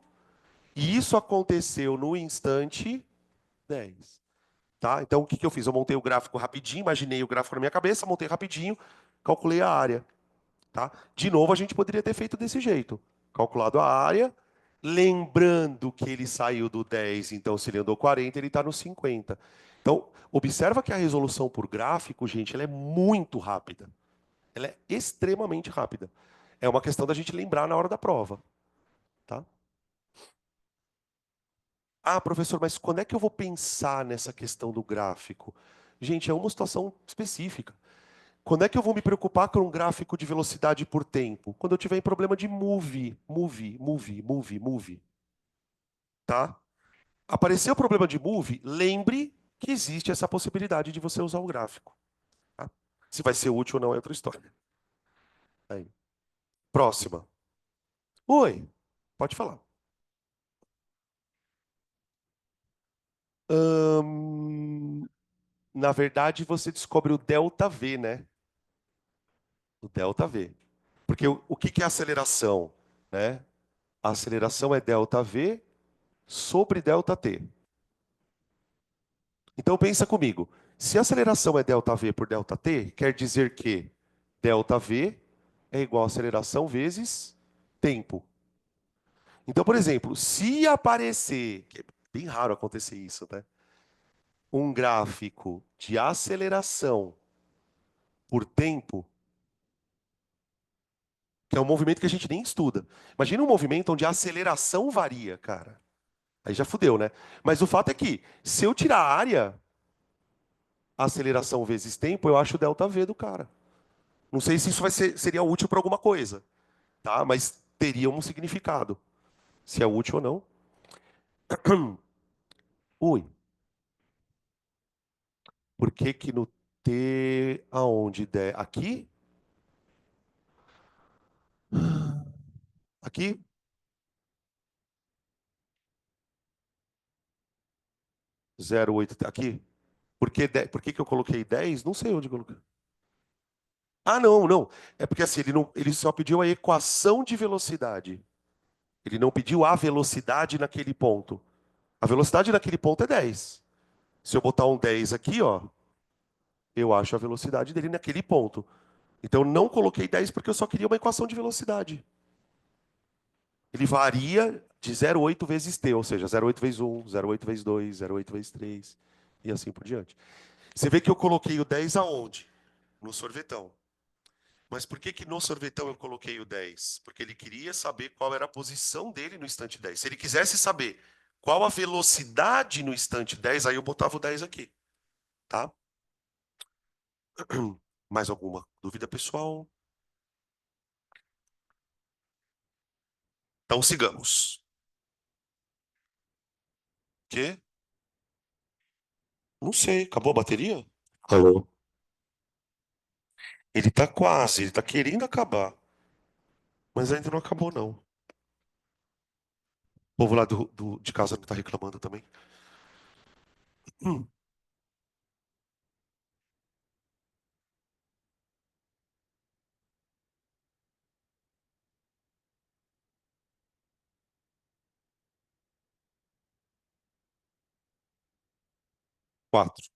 e isso aconteceu no instante 10. Tá? Então, o que que eu fiz? Eu montei o gráfico rapidinho, imaginei o gráfico na minha cabeça, montei rapidinho, calculei a área. Tá? De novo, a gente poderia ter feito desse jeito. Calculado a área, lembrando que ele saiu do 10, então se ele andou 40, ele está no 50. Então, observa que a resolução por gráfico, gente, ela é muito rápida. Ela é extremamente rápida. É uma questão da gente lembrar na hora da prova. Tá? Ah, professor, mas quando é que eu vou pensar nessa questão do gráfico? Gente, é uma situação específica. Quando é que eu vou me preocupar com um gráfico de velocidade por tempo? Quando eu tiver em problema de move, tá? Apareceu o problema de move, lembre que existe essa possibilidade de você usar o gráfico, tá? Se vai ser útil ou não é outra história. Aí. Próxima. Oi, pode falar. Hum, na verdade, você descobre o delta V, né? O delta V. Porque o que que é aceleração, né? A aceleração é delta V sobre delta T. Então pensa comigo. Se a aceleração é delta V por delta T, quer dizer que delta V é igual a aceleração vezes tempo. Então, por exemplo, se aparecer, que é bem raro acontecer isso, né? Um gráfico de aceleração por tempo, que é um movimento que a gente nem estuda. Imagina um movimento onde a aceleração varia, cara. Aí já fudeu, né? Mas o fato é que, se eu tirar a área, aceleração vezes tempo, eu acho o delta V do cara. Não sei se isso seria útil para alguma coisa, tá? Mas teria um significado. Se é útil ou não. Ui, por que que no T aonde der? Aqui? Aqui? 0,8 aqui? Por que que eu coloquei 10? Não sei onde eu coloquei. Ah, não, não. É porque assim, ele só pediu a equação de velocidade. Ele não pediu a velocidade naquele ponto. A velocidade naquele ponto é 10. Se eu botar um 10 aqui, ó, eu acho a velocidade dele naquele ponto. Então eu não coloquei 10 porque eu só queria uma equação de velocidade. Ele varia de 0,8 vezes t, ou seja, 0,8 vezes 1, 0,8 vezes 2, 0,8 vezes 3 e assim por diante. Você vê que eu coloquei o 10 aonde? No sorvetão. Mas por que que no sorvetão eu coloquei o 10? Porque ele queria saber qual era a posição dele no instante 10. Se ele quisesse saber qual a velocidade no instante 10, aí eu botava o 10 aqui, tá? Mais alguma dúvida, pessoal? Então sigamos. Que? Não sei, acabou a bateria? Alô? Ele tá quase, ele tá querendo acabar, mas ainda não acabou, não. O povo lá de casa não tá reclamando também. Hum, 4.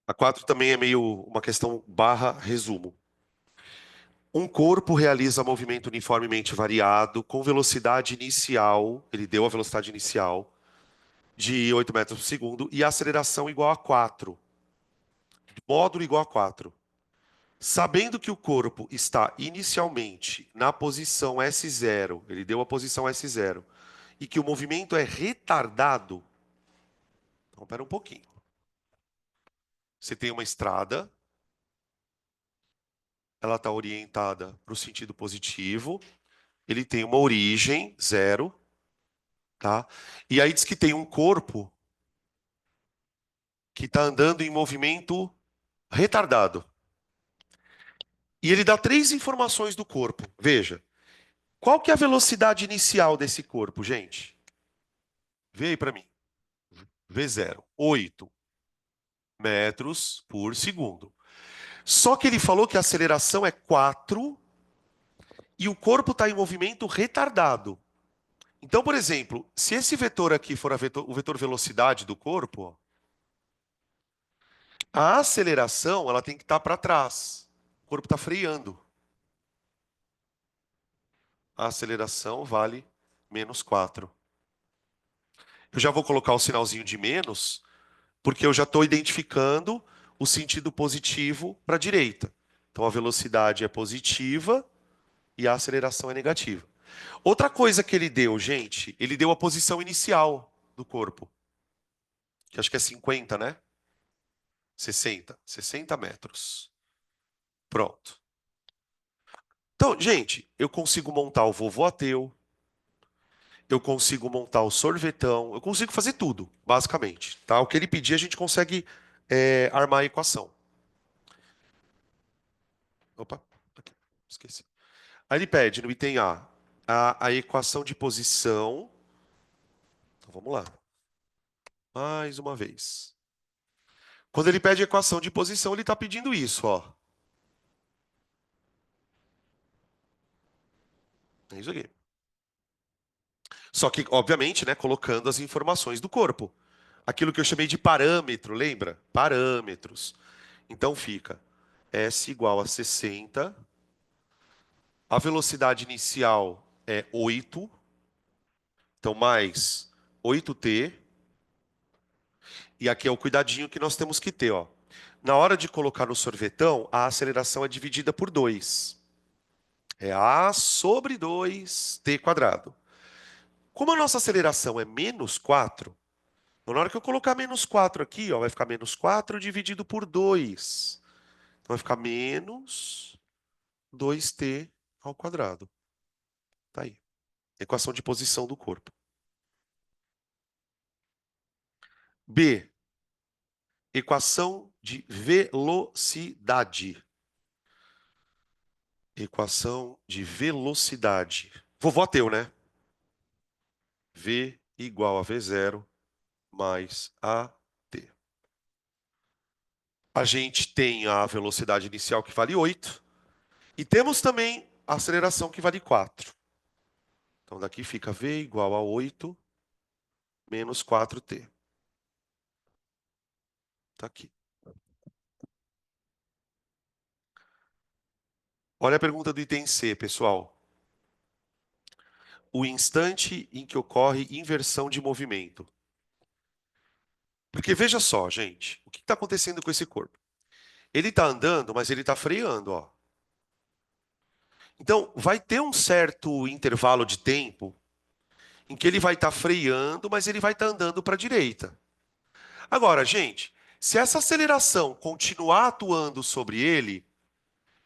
A 4 também é meio uma questão barra resumo. Um corpo realiza movimento uniformemente variado com velocidade inicial, ele deu a velocidade inicial, de 8 metros por segundo e aceleração igual a 4, módulo igual a 4. Sabendo que o corpo está inicialmente na posição S0, ele deu a posição S0, e que o movimento é retardado, então espera um pouquinho. Você tem uma estrada, ela está orientada para o sentido positivo, ele tem uma origem, zero, tá? E aí diz que tem um corpo que está andando em movimento retardado. E ele dá três informações do corpo. Veja, qual que é a velocidade inicial desse corpo, gente? Vê aí para mim. V0, 8 metros por segundo. Só que ele falou que a aceleração é 4 e o corpo está em movimento retardado. Então, por exemplo, se esse vetor aqui for o vetor velocidade do corpo, a aceleração ela tem que estar para trás. O corpo está freando. A aceleração vale menos 4. Eu já vou colocar o sinalzinho de menos, porque eu já estou identificando o sentido positivo para a direita. Então a velocidade é positiva e a aceleração é negativa. Outra coisa que ele deu, gente, ele deu a posição inicial do corpo, que acho que é 50, né? 60 metros. Pronto. Então, gente, eu consigo montar o vovô ateu, eu consigo montar o sorvetão, eu consigo fazer tudo, basicamente, tá? O que ele pedir, a gente consegue armar a equação. Opa, aqui, esqueci. Aí ele pede no item A a equação de posição. Então vamos lá, mais uma vez. Quando ele pede a equação de posição, ele está pedindo isso, ó. É isso aqui. Só que, obviamente, né, colocando as informações do corpo. Aquilo que eu chamei de parâmetro, lembra? Parâmetros. Então fica S igual a 60. A velocidade inicial é 8. Então, mais 8t. E aqui é o cuidadinho que nós temos que ter, ó. Na hora de colocar no sorvetão, a aceleração é dividida por 2. É A sobre 2t quadrado. Como a nossa aceleração é menos 4, então na hora que eu colocar menos 4 aqui, ó, vai ficar menos 4 dividido por 2. Então vai ficar menos 2t ao quadrado. Tá aí. Equação de posição do corpo. B. Equação de velocidade. Equação de velocidade. Vovó ateu, né? V igual a V0 mais AT. A gente tem a velocidade inicial que vale 8 e temos também a aceleração que vale 4. Então daqui fica V igual a 8 menos 4t. Tá aqui. Olha a pergunta do item C, pessoal. O instante em que ocorre inversão de movimento. Porque veja só, gente, o que está acontecendo com esse corpo? Ele está andando, mas ele está freando, ó. Então, vai ter um certo intervalo de tempo em que ele vai estar freando, mas ele vai estar andando para a direita. Agora, gente, se essa aceleração continuar atuando sobre ele,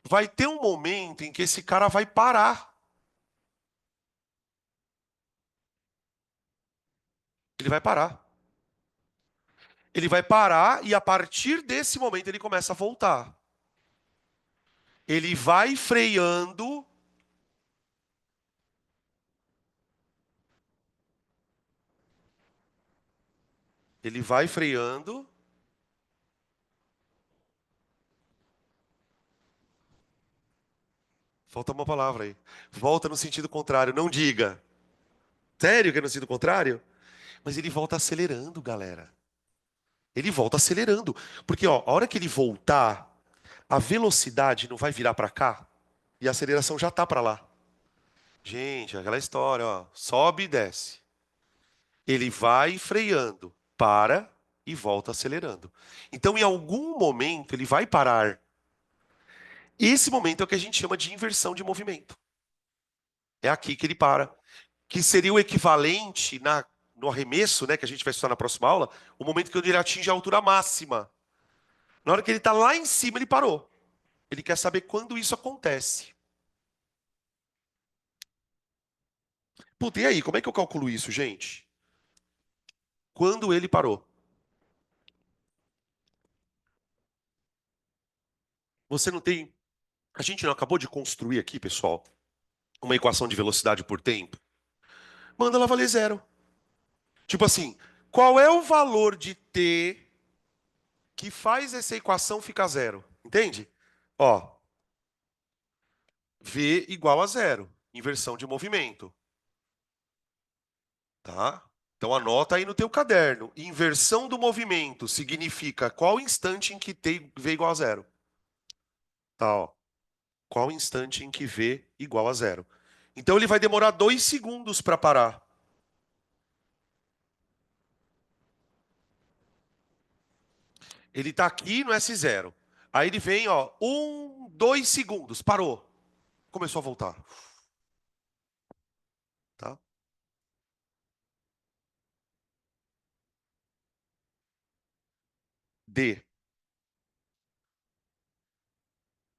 vai ter um momento em que esse cara vai parar. Ele vai parar. Ele vai parar e a partir desse momento ele começa a voltar. Ele vai freando, ele vai freando. Falta uma palavra aí. Volta no sentido contrário, não diga. Sério que é no sentido contrário? Mas ele volta acelerando, galera. Ele volta acelerando. Porque, ó, a hora que ele voltar, a velocidade não vai virar para cá e a aceleração já tá para lá. Gente, é aquela história, ó. Sobe e desce. Ele vai freando, para e volta acelerando. Então, em algum momento, ele vai parar. Esse momento é o que a gente chama de inversão de movimento. É aqui que ele para. Que seria o equivalente no arremesso, né, que a gente vai estudar na próxima aula, o momento que ele atinge a altura máxima. Na hora que ele está lá em cima, ele parou. Ele quer saber quando isso acontece. Puta, e aí, como é que eu calculo isso, gente? Quando ele parou? Você não tem. A gente não acabou de construir aqui, pessoal, uma equação de velocidade por tempo? Manda ela valer zero. Tipo assim, qual é o valor de t que faz essa equação ficar zero? Entende? Ó, v igual a zero. Inversão de movimento. Tá? Então anota aí no teu caderno. Inversão do movimento significa qual instante em que t v igual a zero. Tá, ó. Qual instante em que v igual a zero. Então ele vai demorar 2 segundos para parar. Ele está aqui no S0. Aí ele vem, ó, 2 segundos, parou. Começou a voltar. Tá? D.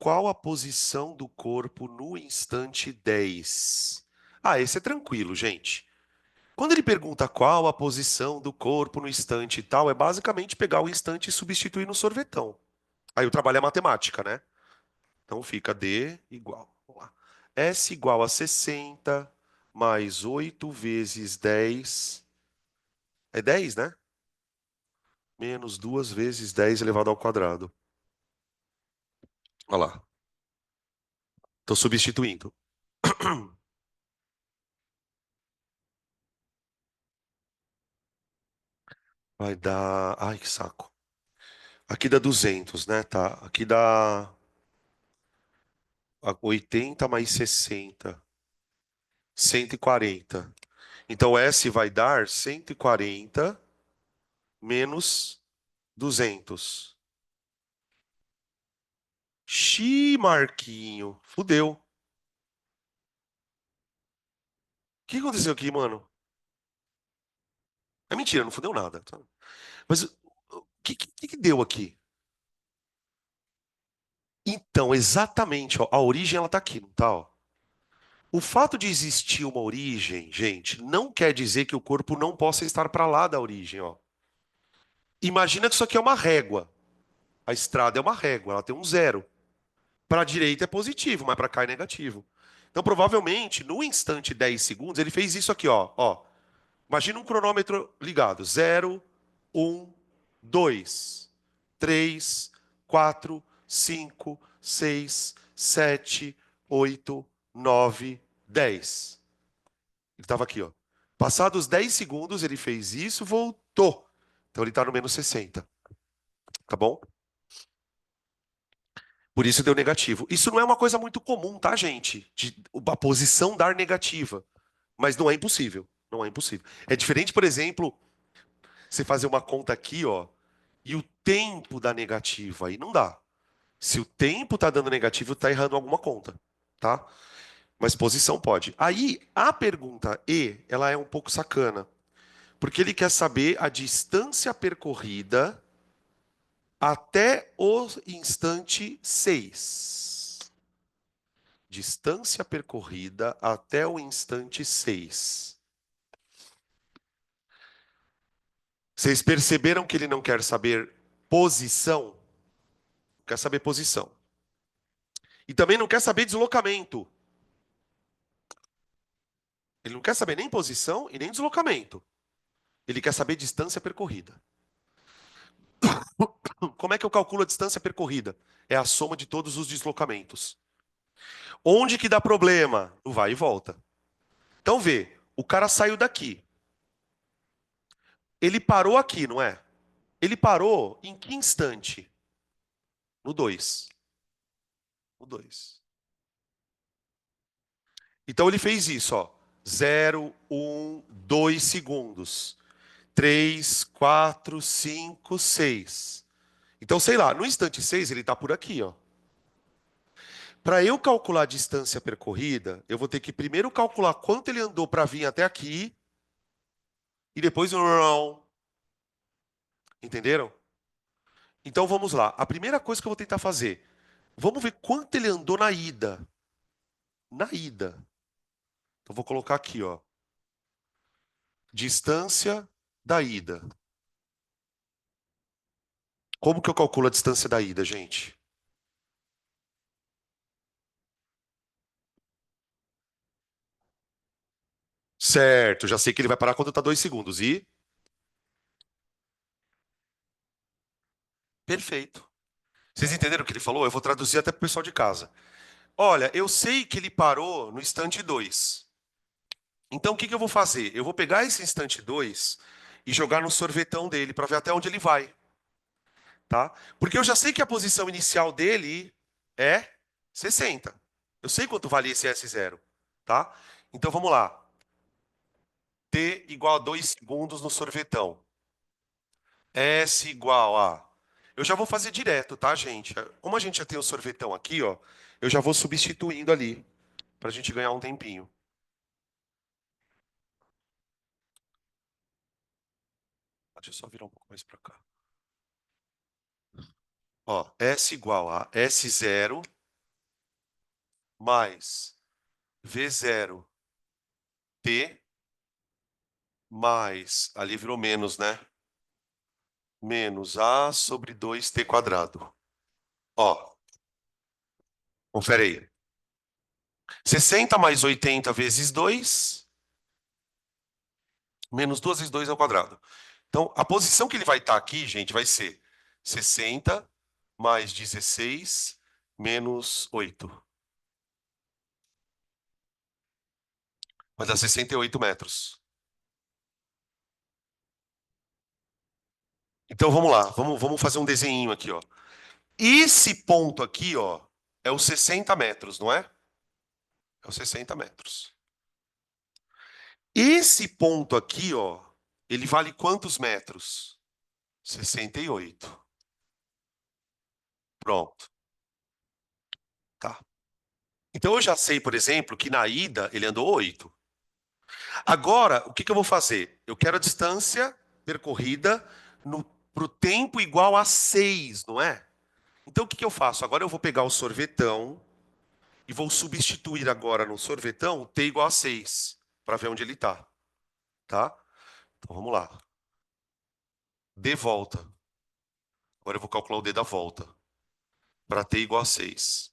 Qual a posição do corpo no instante 10? Ah, esse é tranquilo, gente. Quando ele pergunta qual a posição do corpo no instante e tal, é basicamente pegar o instante e substituir no sorvetão. Aí o trabalho é matemática, né? Então fica D igual. Vamos lá. S igual a 60 mais 8 vezes 10. É 10, né? Menos 2 vezes 10 elevado ao quadrado. Olha lá. Estou substituindo. Vai dar. Ai, que saco. Aqui dá 200, né? Tá. Aqui dá 80 mais 60. 140. Então S vai dar 140 menos 200. Xiii, Marquinho. Fudeu. O que aconteceu aqui, mano? É mentira, não fudeu nada. Tá? Mas o que deu aqui? Então, exatamente, ó, a origem ela tá aqui, não tá? Ó. O fato de existir uma origem, gente, não quer dizer que o corpo não possa estar para lá da origem, ó. Imagina que isso aqui é uma régua. A estrada é uma régua, ela tem um zero. Para a direita é positivo, mas para cá é negativo. Então, provavelmente, no instante 10 segundos, ele fez isso aqui, ó. Imagina um cronômetro ligado. 0, 1, 2, 3, 4, 5, 6, 7, 8, 9, 10. Ele estava aqui, ó. Passados 10 segundos, ele fez isso, voltou. Então ele está no menos 60. Tá bom? Por isso deu negativo. Isso não é uma coisa muito comum, tá, gente? De a posição dar negativa. Mas não é impossível. Não é impossível. É diferente, por exemplo, você fazer uma conta aqui, ó, e o tempo dá negativo. Aí não dá. Se o tempo tá dando negativo, tá errando alguma conta, tá? Mas posição pode. Aí, a pergunta E, ela é um pouco sacana, porque ele quer saber a distância percorrida até o instante 6. Distância percorrida até o instante 6. Vocês perceberam que ele não quer saber posição? Quer saber posição. E também não quer saber deslocamento. Ele não quer saber nem posição e nem deslocamento. Ele quer saber distância percorrida. Como é que eu calculo a distância percorrida? É a soma de todos os deslocamentos. Onde que dá problema? No vai e volta. Então vê, o cara saiu daqui. Ele parou aqui, não é? Ele parou em que instante? No 2. No 2. Então ele fez isso, ó. 0, 1, 2 segundos. 3, 4, 5, 6. Então, sei lá, no instante 6 ele está por aqui, ó. Para eu calcular a distância percorrida, eu vou ter que primeiro calcular quanto ele andou para vir até aqui e depois. Entenderam? Então vamos lá. A primeira coisa que eu vou tentar fazer, vamos ver quanto ele andou na ida. Na ida. Então vou colocar aqui, ó. Distância da ida. Como que eu calculo a distância da ida, gente? Certo, já sei que ele vai parar quando está 2 segundos. E? Perfeito. Vocês entenderam o que ele falou? Eu vou traduzir até para o pessoal de casa. Olha, eu sei que ele parou no instante 2. Então, o que que eu vou fazer? Eu vou pegar esse instante 2 e jogar no sorvetão dele para ver até onde ele vai, tá? Porque eu já sei que a posição inicial dele é 60. Eu sei quanto vale esse S0, tá? Então, vamos lá. T igual a 2 segundos no sorvetão. S igual a... Eu já vou fazer direto, tá, gente? Como a gente já tem o sorvetão aqui, ó, eu já vou substituindo ali, para a gente ganhar um tempinho. Deixa eu só virar um pouco mais para cá. Ó, S igual a S0 mais V0 T mais, ali virou menos, né? Menos A sobre 2T quadrado. Ó, confere aí. 60 mais 80 vezes 2, menos 2 vezes 2 ao quadrado. Então, a posição que ele vai estar aqui, gente, vai ser 60 mais 16 menos 8. Vai dar 68 metros. Então, vamos lá. Vamos fazer um desenho aqui, ó. Esse ponto aqui, ó, é os 60 metros, não é? É os 60 metros. Esse ponto aqui, ó, ele vale quantos metros? 68. Pronto, tá. Então eu já sei, por exemplo, que na ida ele andou 8. Agora, o que que eu vou fazer? Eu quero a distância percorrida para o tempo igual a 6, não é? Então o que que eu faço? Agora eu vou pegar o sorvetão e vou substituir agora no sorvetão t igual a 6, para ver onde ele está, tá? Então vamos lá. D volta. Agora eu vou calcular o D da volta. Para t igual a 6.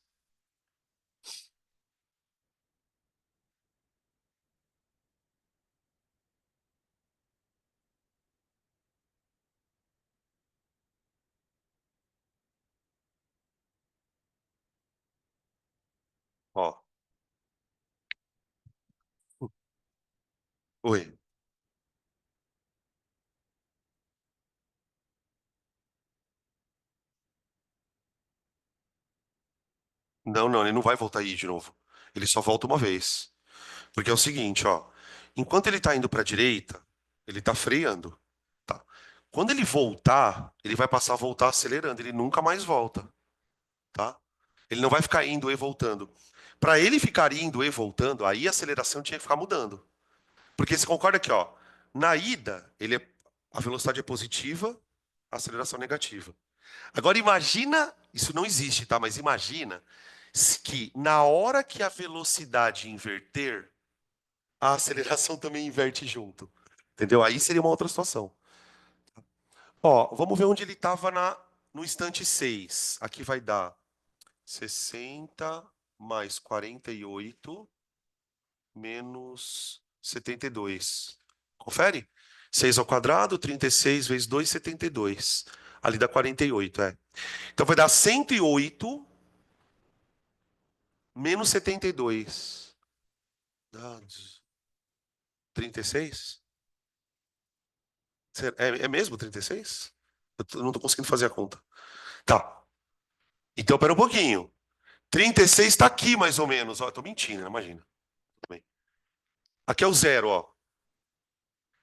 Ó. Oi. Não, não, ele não vai voltar aí de novo. Ele só volta uma vez. Porque é o seguinte, ó. Enquanto ele está indo para a direita, ele está freando, tá? Quando ele voltar, ele vai passar a voltar acelerando. Ele nunca mais volta, tá? Ele não vai ficar indo e voltando. Para ele ficar indo e voltando, aí a aceleração tinha que ficar mudando. Porque você concorda aqui, ó, na ida, a velocidade é positiva, a aceleração é negativa. Agora imagina, isso não existe, tá? Mas imagina que na hora que a velocidade inverter, a aceleração também inverte junto. Entendeu? Aí seria uma outra situação. Ó, vamos ver onde ele estava no instante 6. Aqui vai dar 60 mais 48 menos 72. Confere? 6 ao quadrado, 36 vezes 2, 72. Ali dá 48, é. Então vai dar 108 menos 72. Dá 36? É mesmo 36? Eu não estou conseguindo fazer a conta. Tá. Então, pera um pouquinho. 36 está aqui, mais ou menos. Ó, eu tô mentindo, né? Imagina. Tudo bem. Aqui é o zero, ó.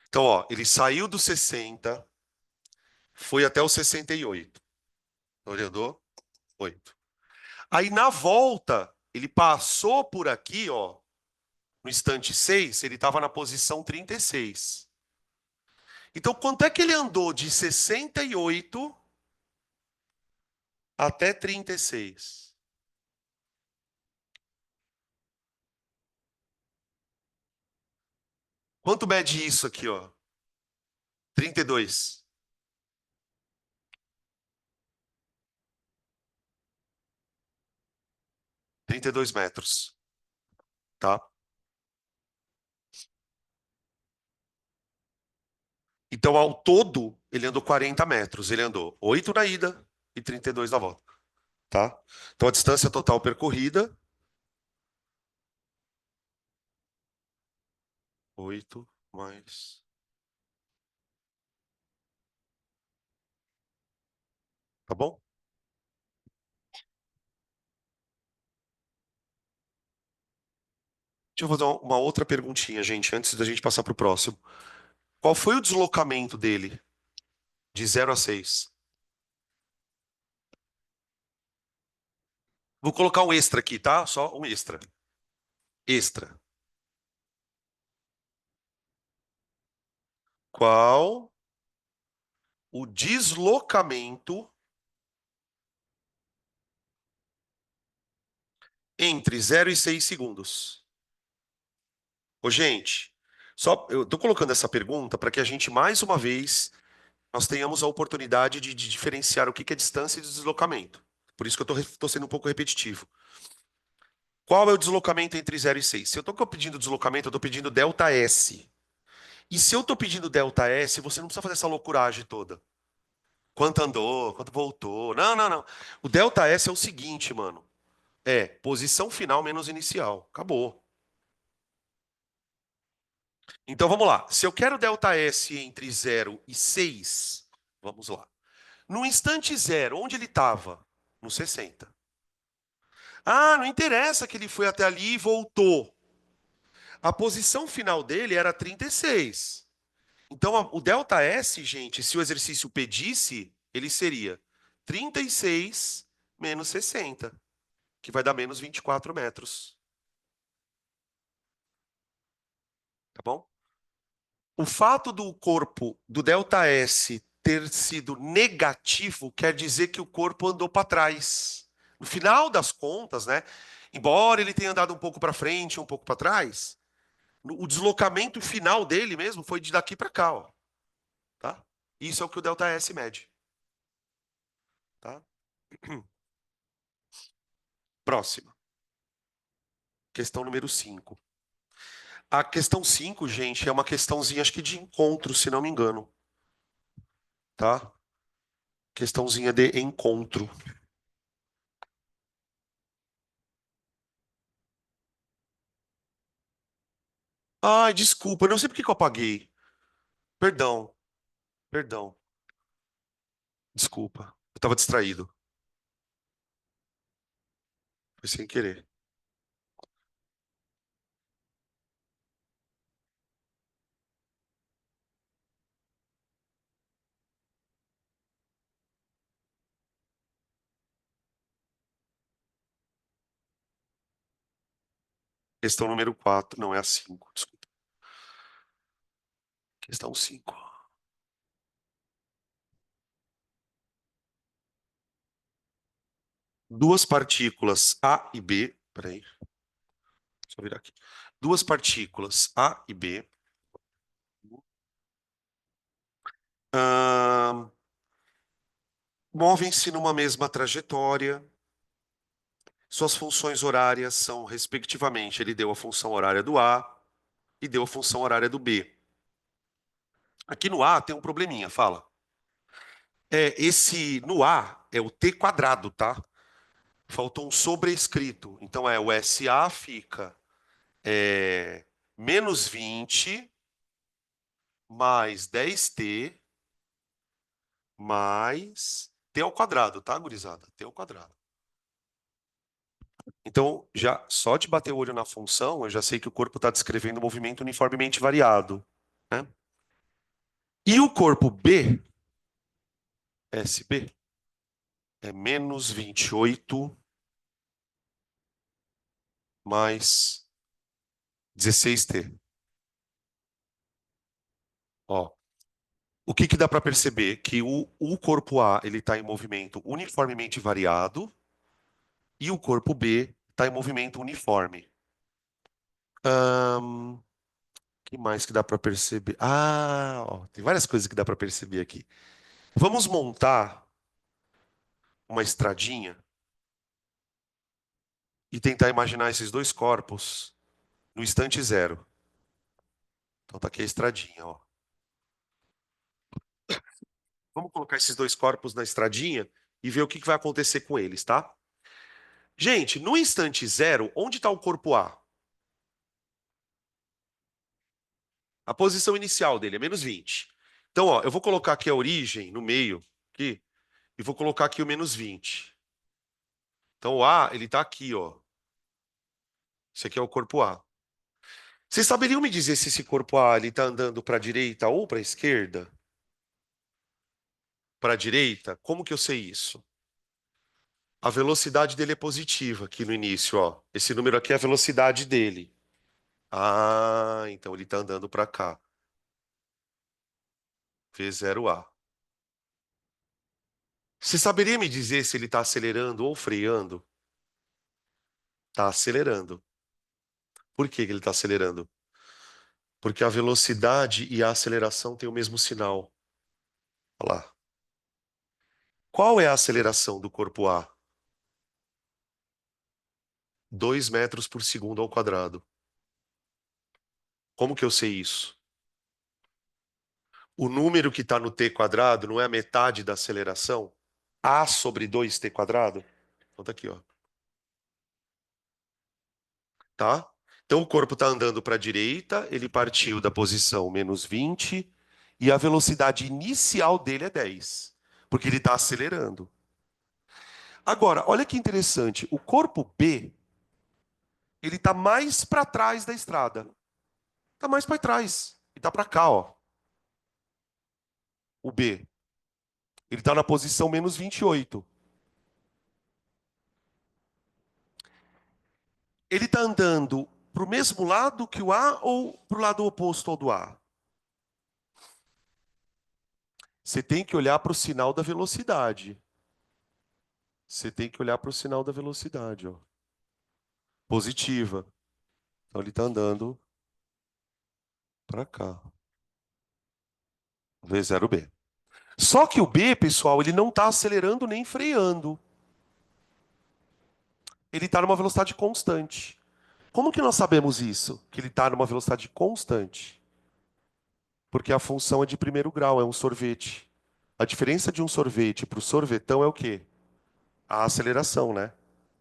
Então, ó, ele saiu do 60, foi até o 68. Olhando? 8. Aí, na volta, ele passou por aqui, ó. No instante 6, ele estava na posição 36. Então, quanto é que ele andou de 68 até 36? Quanto mede isso aqui, ó? 32. 32 metros, tá? Então, ao todo, ele andou 40 metros. Ele andou 8 na ida e 32 na volta, tá? Então, a distância total percorrida, 8 mais... Tá bom? Deixa eu fazer uma outra perguntinha, gente, antes da gente passar para o próximo. Qual foi o deslocamento dele de 0 a 6? Vou colocar um extra aqui, tá? Só um extra. Extra. Qual o deslocamento entre 0 e 6 segundos? Ô, gente, só eu tô colocando essa pergunta para que a gente, mais uma vez, nós tenhamos a oportunidade de diferenciar o que que é distância e deslocamento. Por isso que eu estou sendo um pouco repetitivo. Qual é o deslocamento entre 0 e 6? Se eu estou pedindo deslocamento, eu estou pedindo delta S. E se eu estou pedindo delta S, você não precisa fazer essa loucuragem toda. Quanto andou, quanto voltou. Não, não, não. O delta S é o seguinte, mano. É posição final menos inicial. Acabou. Então vamos lá. Se eu quero delta S entre 0 e 6, vamos lá. No instante zero, onde ele estava? No 60. Ah, não interessa que ele foi até ali e voltou. A posição final dele era 36. Então, o delta S, gente, se o exercício pedisse, ele seria 36 menos 60, que vai dar menos 24 metros. Tá bom? O fato do corpo, do delta S, ter sido negativo, quer dizer que o corpo andou para trás. No final das contas, né? Embora ele tenha andado um pouco para frente, um pouco para trás, o deslocamento final dele mesmo foi de daqui para cá, ó, tá? Isso é o que o delta S mede, tá? Próxima. Questão número 5. A questão 5, gente, é uma questãozinha, acho que de encontro, se não me engano, tá? Questãozinha de encontro. Ai, desculpa, eu não sei por que que eu apaguei. Perdão, perdão, desculpa. Eu estava distraído. Foi sem querer. Questão número 4, não é a 5, desculpa. Questão 5. Duas partículas A e B, peraí, deixa eu virar aqui. Duas partículas A e B ahn, movem-se numa mesma trajetória. Suas funções horárias são, respectivamente, ele deu a função horária do A e deu a função horária do B. Aqui no A tem um probleminha, fala. Esse no A é o T quadrado, tá? Faltou um sobrescrito. Então o SA fica menos 20 mais 10T mais T ao quadrado, tá, gurizada? T ao quadrado. Então, já só de bater o olho na função, eu já sei que o corpo está descrevendo um movimento uniformemente variado, né? E o corpo B, SB, é menos 28 mais 16T. Ó, o que que dá para perceber? Que o corpo A ele está em movimento uniformemente variado e o corpo B está em movimento uniforme. Que mais que dá para perceber? Ah, ó, tem várias coisas que dá para perceber aqui. Vamos montar uma estradinha e tentar imaginar esses dois corpos no instante zero. Então tá aqui a estradinha, ó. Vamos colocar esses dois corpos na estradinha e ver o que que vai acontecer com eles, tá? Gente, no instante zero, onde está o corpo A? A posição inicial dele é menos 20. Então, ó, eu vou colocar aqui a origem no meio, aqui, e vou colocar aqui o menos 20. Então, o A, ele está aqui, ó. Esse aqui é o corpo A. Vocês saberiam me dizer se esse corpo A ele está andando para a direita ou para a esquerda? Para a direita? Como que eu sei isso? A velocidade dele é positiva aqui no início, ó. Esse número aqui é a velocidade dele. Ah, então ele está andando para cá. V0A. Você saberia me dizer se ele está acelerando ou freando? Está acelerando. Por que que ele está acelerando? Porque a velocidade e a aceleração têm o mesmo sinal. Olha lá. Qual é a aceleração do corpo A? 2 metros por segundo ao quadrado. Como que eu sei isso? O número que está no t quadrado não é a metade da aceleração? A sobre 2t quadrado? Então tá aqui, ó. Tá? Então o corpo está andando para a direita, ele partiu da posição menos 20 e a velocidade inicial dele é 10, porque ele está acelerando. Agora, olha que interessante, o corpo B, ele está mais para trás da estrada. Está mais para trás. Ele está para cá, ó. O B. Ele está na posição menos 28. Ele está andando para o mesmo lado que o A ou para o lado oposto ao do A? Você tem que olhar para o sinal da velocidade. Você tem que olhar para o sinal da velocidade, ó. Positiva. Então ele está andando para cá. V0B. Só que o B, pessoal, ele não está acelerando nem freando. Ele está numa velocidade constante. Como que nós sabemos isso? Que ele está numa velocidade constante? Porque a função é de primeiro grau, é um sorvete. A diferença de um sorvete para o sorvetão é o quê? A aceleração, né?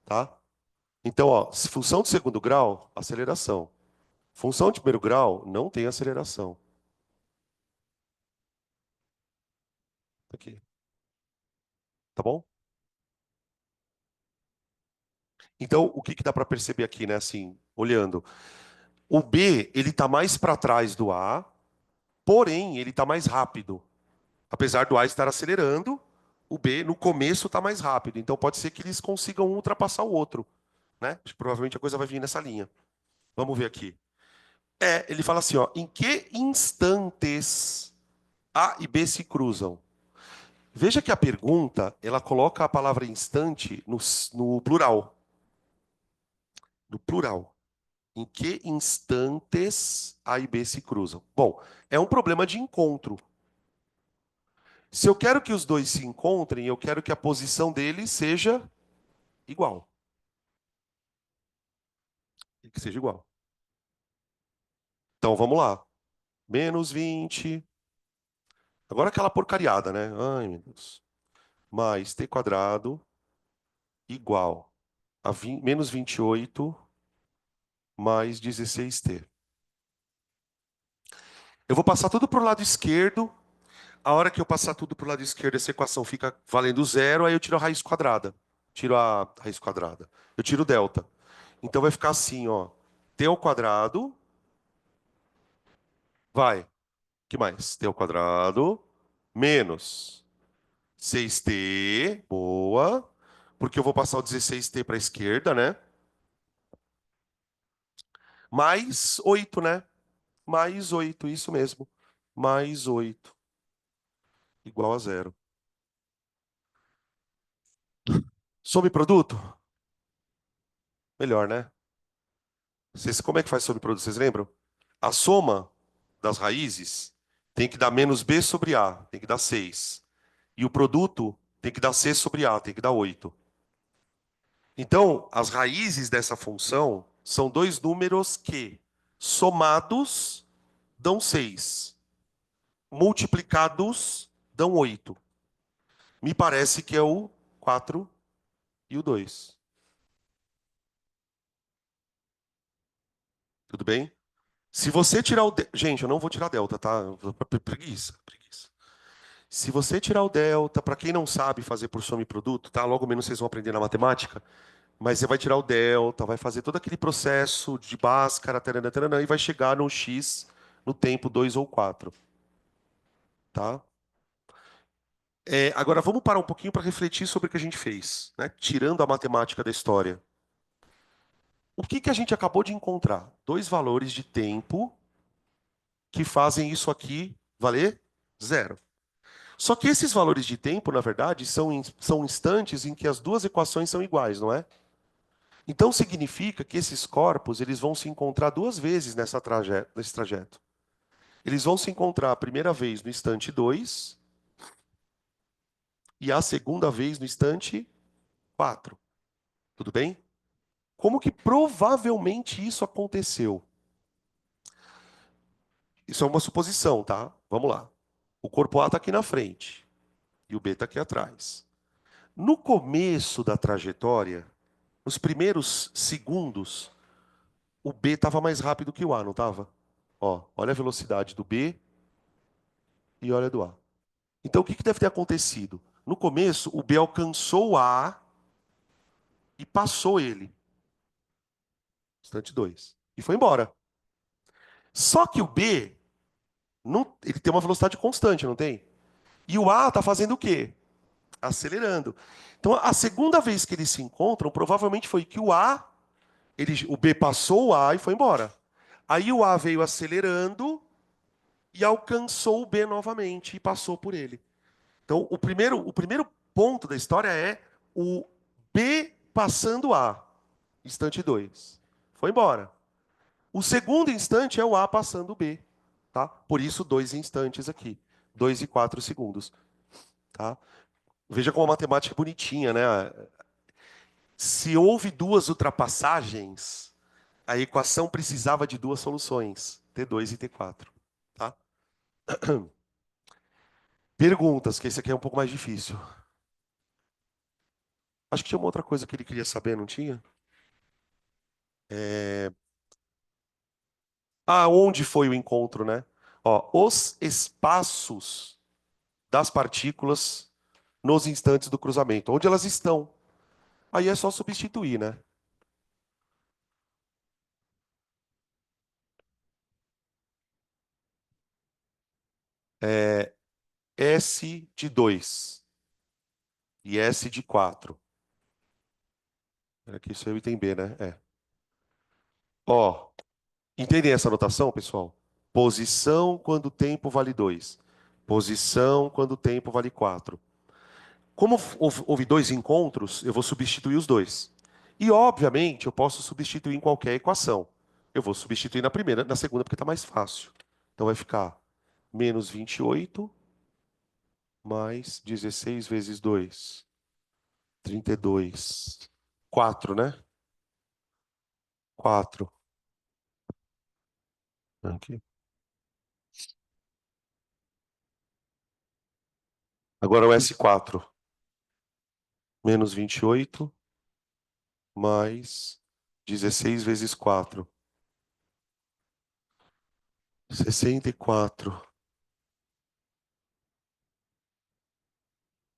Tá? Então, ó, função de segundo grau, aceleração. Função de primeiro grau, não tem aceleração. Aqui. Tá bom? Então, o que que dá para perceber aqui, né? Assim, olhando. O B, ele está mais para trás do A, porém, ele está mais rápido. Apesar do A estar acelerando, o B, no começo, está mais rápido. Então, pode ser que eles consigam um ultrapassar o outro, né? Provavelmente a coisa vai vir nessa linha. Vamos ver aqui. Ele fala assim, ó, em que instantes A e B se cruzam? Veja que a pergunta, ela coloca a palavra instante no plural. No plural. Em que instantes A e B se cruzam? Bom, é um problema de encontro. Se eu quero que os dois se encontrem, eu quero que a posição deles seja igual. Que seja igual. Então vamos lá. -20. Agora aquela porcariada, né? Ai, meu Deus. Mais t quadrado igual a -28 mais 16t. Eu vou passar tudo para o lado esquerdo. A hora que eu passar tudo para o lado esquerdo, essa equação fica valendo zero, aí eu tiro a raiz quadrada. Tiro a raiz quadrada. Eu tiro o delta. Então vai ficar assim, ó. T ao quadrado. Vai. Que mais? T ao quadrado. Menos 6t. Boa. Porque eu vou passar o 16t para a esquerda, né? Mais 8, né? Mais 8, isso mesmo. Mais 8 igual a zero. Subproduto? Melhor, né? Como é que faz subproduto? Vocês lembram? A soma das raízes tem que dar menos b sobre a, tem que dar 6. E o produto tem que dar c sobre a, tem que dar 8. Então, as raízes dessa função são dois números que, somados, dão 6. Multiplicados, dão 8. Me parece que é o 4 e o 2. Tudo bem? Se você tirar o... Gente, eu não vou tirar delta, tá? Preguiça, preguiça. Se você tirar o delta, para quem não sabe fazer por soma e produto, tá? Logo menos vocês vão aprender na matemática, mas você vai tirar o delta, vai fazer todo aquele processo de Bhaskara, taranã, taranã, e vai chegar no x no tempo 2 ou 4, tá? Agora vamos parar um pouquinho para refletir sobre o que a gente fez, né? Tirando a matemática da história. O que a gente acabou de encontrar? Dois valores de tempo que fazem isso aqui valer zero. Só que esses valores de tempo, na verdade, são instantes em que as duas equações são iguais, não é? Então significa que esses corpos eles vão se encontrar duas vezes nesse trajeto. Eles vão se encontrar a primeira vez no instante 2 e a segunda vez no instante 4. Tudo bem? Como que provavelmente isso aconteceu? Isso é uma suposição, tá? Vamos lá. O corpo A está aqui na frente e o B está aqui atrás. No começo da trajetória, nos primeiros segundos, o B estava mais rápido que o A, não estava? Ó, olha a velocidade do B e olha do A. Então, o que deve ter acontecido? No começo, o B alcançou o A e passou ele, instante 2, e foi embora. Só que o B, não, ele tem uma velocidade constante, não tem? E o A está fazendo o quê? Acelerando. Então, a segunda vez que eles se encontram, provavelmente foi que o B passou o A e foi embora. Aí o A veio acelerando e alcançou o B novamente e passou por ele. Então, o primeiro ponto da história é o B passando o A, instante 2. Foi embora. O segundo instante é o A passando o B. Tá? Por isso, dois instantes aqui. 2 e 4 segundos. Tá? Veja como a matemática é bonitinha, né? Se houve duas ultrapassagens, a equação precisava de duas soluções, T2 e T4. Tá? Perguntas, que esse aqui é um pouco mais difícil. Acho que tinha uma outra coisa que ele queria saber, não tinha? É... Onde foi o encontro, né? Ó, os espaços das partículas nos instantes do cruzamento. Onde elas estão? Aí é só substituir, né? É S de 2 e S de 4. Aqui isso é o item B, né? Ó, entendem essa anotação, pessoal? Posição quando o tempo vale 2. Posição quando o tempo vale 4. Como houve dois encontros, eu vou substituir os dois. E, obviamente, eu posso substituir em qualquer equação. Eu vou substituir na primeira, na segunda, porque está mais fácil. Então vai ficar menos 28 mais 16 vezes 2. 32. 4, né? 4. Aqui. Agora o S4. Menos 28 mais 16 vezes 4. 64.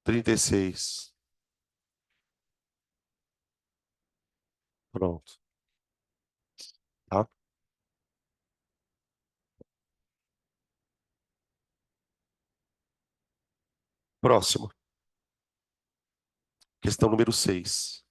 36. Pronto. Tá? Próximo. Questão número 6.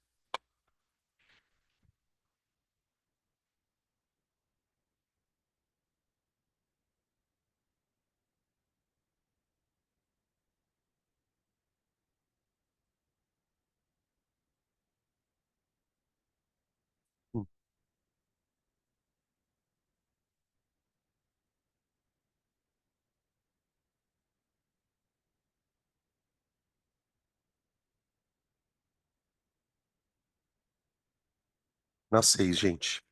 Na 6, gente.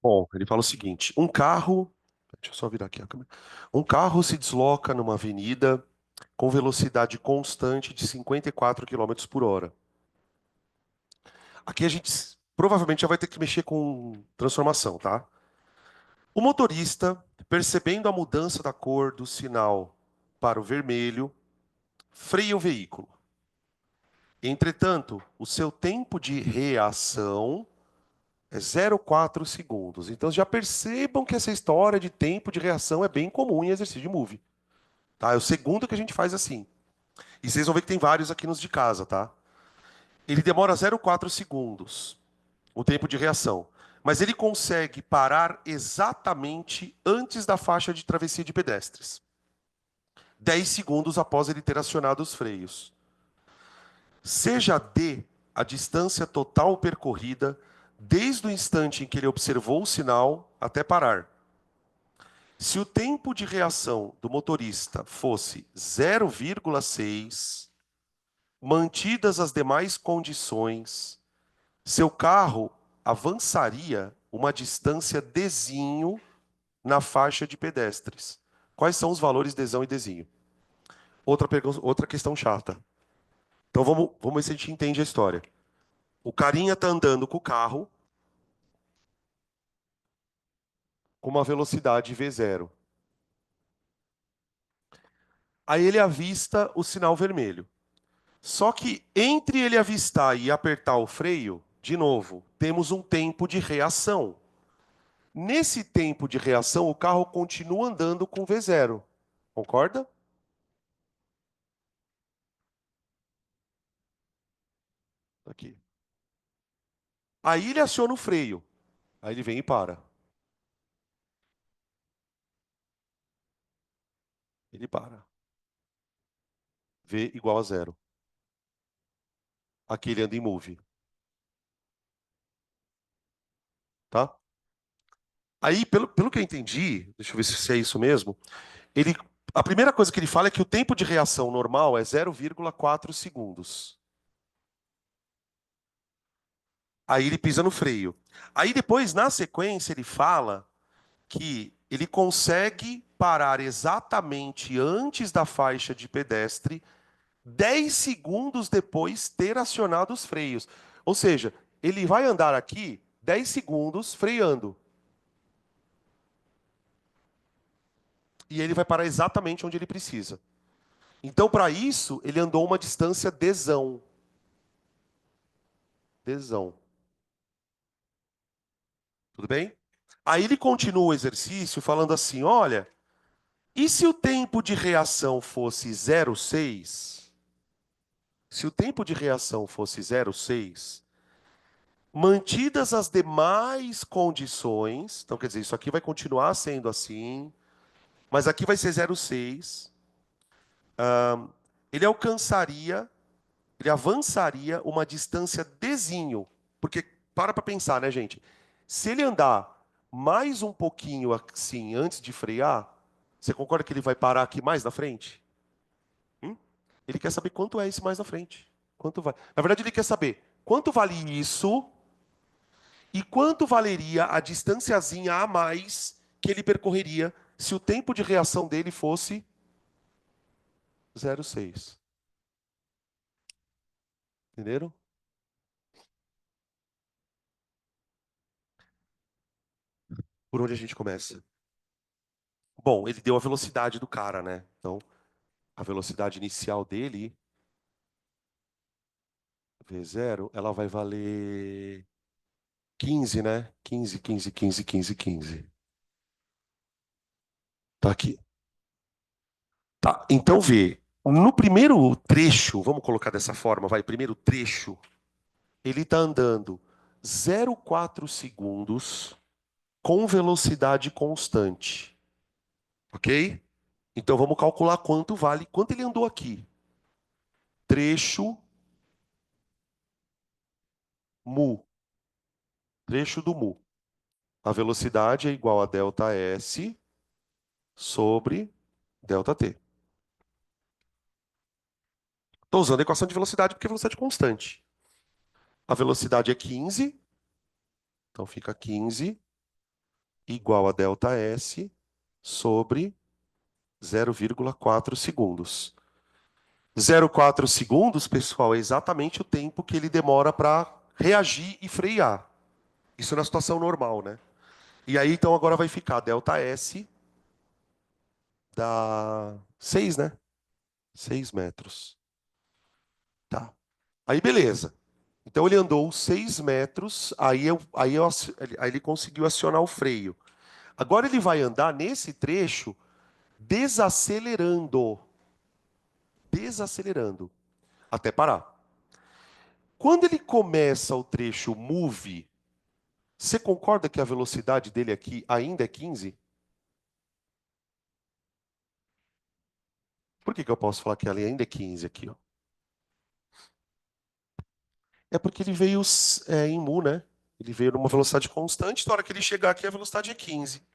Bom, ele fala o seguinte: um carro. Deixa eu só virar aqui a câmera. Um carro se desloca numa avenida com velocidade constante de 54 quilômetros por hora. Aqui a gente provavelmente já vai ter que mexer com transformação, tá? O motorista, percebendo a mudança da cor do sinal para o vermelho, freia o veículo. Entretanto, o seu tempo de reação é 0,4 segundos. Então já percebam que essa história de tempo de reação é bem comum em exercício de move. Tá? É o segundo que a gente faz assim. E vocês vão ver que tem vários aqui nos de casa, tá? Ele demora 0,4 segundos, o tempo de reação. Mas ele consegue parar exatamente antes da faixa de travessia de pedestres. 10 segundos após ele ter acionado os freios. Seja D a distância total percorrida desde o instante em que ele observou o sinal até parar. Se o tempo de reação do motorista fosse 0,6, mantidas as demais condições, seu carro avançaria uma distância Dzinho na faixa de pedestres. Quais são os valores Dzão e Dzinho? Outra questão chata. Então vamos ver se a gente entende a história. O carinha tá andando com o carro com uma velocidade V0. Aí ele avista o sinal vermelho. Só que entre ele avistar e apertar o freio, de novo, temos um tempo de reação. Nesse tempo de reação, o carro continua andando com V0. Concorda? Aqui. Aí ele aciona o freio. Aí ele vem e para. Ele para. V igual a zero. Aqui ele anda em move. Tá? Aí, pelo que eu entendi, deixa eu ver se é isso mesmo, ele, a primeira coisa que ele fala é que o tempo de reação normal é 0,4 segundos. Aí ele pisa no freio. Aí depois, na sequência, ele fala que ele consegue parar exatamente antes da faixa de pedestre, 10 segundos depois ter acionado os freios. Ou seja, ele vai andar aqui 10 segundos freando. E ele vai parar exatamente onde ele precisa. Então, para isso, ele andou uma distância Dzão. Dzão. Tudo bem? Aí ele continua o exercício falando assim: olha, E se o tempo de reação fosse 0,6? Se o tempo de reação fosse 0,6, mantidas as demais condições, então quer dizer, isso aqui vai continuar sendo assim, mas aqui vai ser 0,6, ele alcançaria, ele avançaria uma distância desinho, porque para pensar, né, gente? Se ele andar mais um pouquinho assim antes de frear, você concorda que ele vai parar aqui mais na frente? Hum? Ele quer saber quanto é esse mais na frente. Quanto vai? Na verdade, ele quer saber quanto vale isso e quanto valeria a distânciazinha a mais que ele percorreria se o tempo de reação dele fosse 0,6. Entenderam? Por onde a gente começa? Bom, ele deu a velocidade do cara, né? Então, a velocidade inicial dele, V0, ela vai valer 15, né? 15, 15, 15, 15, 15. Tá aqui. Tá, então vê. No primeiro trecho, vamos colocar dessa forma, vai, primeiro trecho, ele está andando 0,4 segundos com velocidade constante, ok? Então vamos calcular quanto vale, quanto ele andou aqui. Trecho mu, trecho do mu. A velocidade é igual a delta S sobre delta t. Estou usando a equação de velocidade porque é velocidade constante. A velocidade é 15, então fica 15 igual a delta S sobre 0,4 segundos. 0,4 segundos, pessoal, é exatamente o tempo que ele demora para reagir e frear. Isso na situação normal, né? E aí, então, agora vai ficar delta S dá 6, né? 6 metros. Tá. Aí, beleza. Então, ele andou 6 metros, aí ele conseguiu acionar o freio. Agora, ele vai andar nesse trecho desacelerando. Desacelerando. Até parar. Quando ele começa o trecho move, você concorda que a velocidade dele aqui ainda é 15? Por que que eu posso falar que ela ainda é 15 aqui, ó? É porque ele veio em mu, né? Ele veio numa velocidade constante, na hora que ele chegar aqui a velocidade é 15.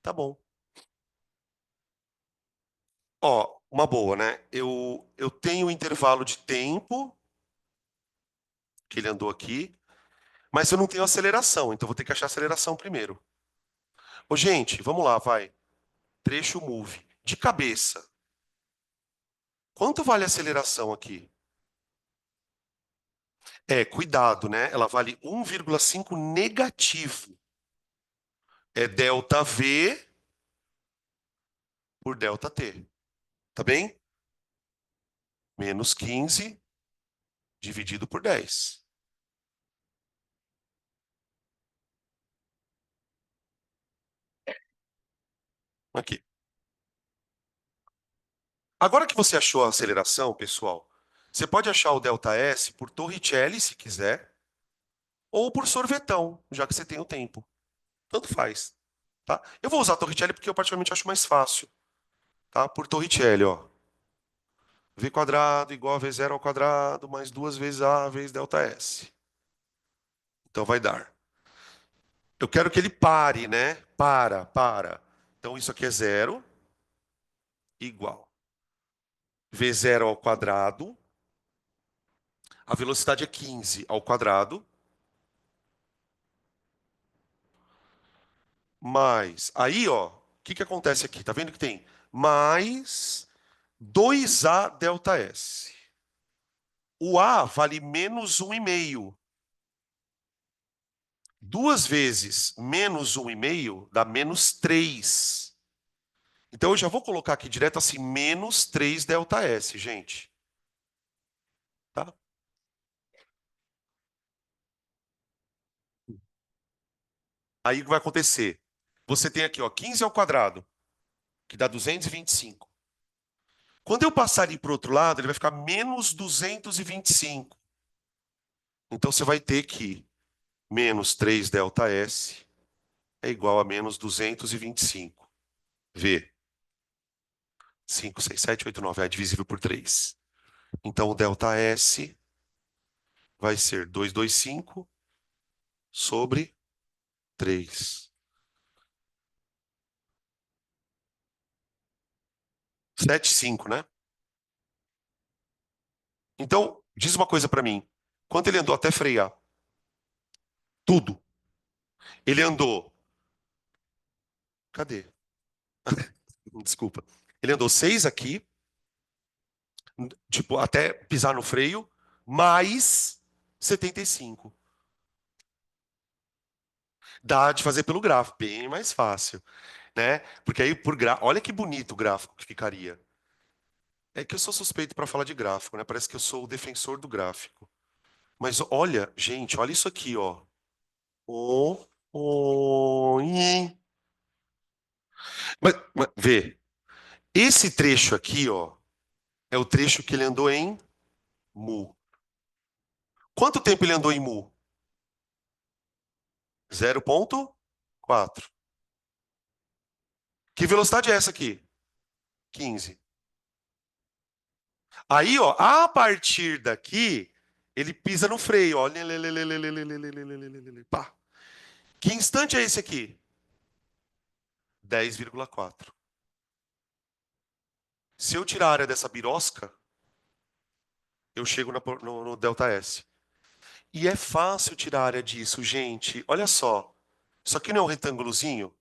Tá bom. Ó, uma boa, né? Eu tenho o intervalo de tempo que ele andou aqui, mas eu não tenho aceleração, então vou ter que achar a aceleração primeiro. Ô, gente, vamos lá, vai. Trecho move. De cabeça. Quanto vale a aceleração aqui? É, cuidado, né? Ela vale 1,5 negativo. É delta V por delta T. Tá bem? Menos 15 dividido por 10. Aqui. Agora que você achou a aceleração, pessoal, você pode achar o delta S por Torricelli, se quiser, ou por sorvetão, já que você tem o tempo. Tanto faz. Tá? Eu vou usar Torricelli porque eu particularmente acho mais fácil. Tá? Por Torricelli, ó. V quadrado igual a V0 ao quadrado mais 2 vezes A vezes delta S. Então vai dar. Eu quero que ele pare, né? Para. Então isso aqui é zero igual V0 ao quadrado. A velocidade é 15 ao quadrado. Mais. Aí, ó, o que que acontece aqui? Tá vendo que tem mais 2A delta S. O A vale menos 1,5. Duas vezes menos 1,5 dá menos 3. Então eu já vou colocar aqui direto assim, menos 3 delta S, gente. Tá? Aí o que vai acontecer? Você tem aqui, ó, 15 ao quadrado. que dá 225. Quando eu passar ali para o outro lado, ele vai ficar menos 225. Então você vai ter que menos 3 delta S é igual a menos 225. V. 5, 6, 7, 8, 9 é divisível por 3. Então o delta S vai ser 225 sobre 3. 7,5, né? Então, diz uma coisa para mim. Quanto ele andou até frear? Tudo. Ele andou. Cadê? Desculpa. Ele andou 6 aqui, tipo, até pisar no freio, mais 75. Dá de fazer pelo gráfico, bem mais fácil, né? Porque aí por gráfico, olha que bonito o gráfico que ficaria. É que eu sou suspeito para falar de gráfico, né? Parece que eu sou o defensor do gráfico. Mas olha, gente, olha isso aqui, ó. O, ih. Mas vê, esse trecho aqui, ó, é o trecho que ele andou em mu. Quanto tempo ele andou em mu? 0,4. Que velocidade é essa aqui? 15. Aí, ó, a partir daqui, ele pisa no freio, ó. Pá. Que instante é esse aqui? 10,4. Se eu tirar a área dessa birosca, eu chego no delta S. E é fácil tirar a área disso, gente. Olha só. Isso aqui não é um retângulozinho?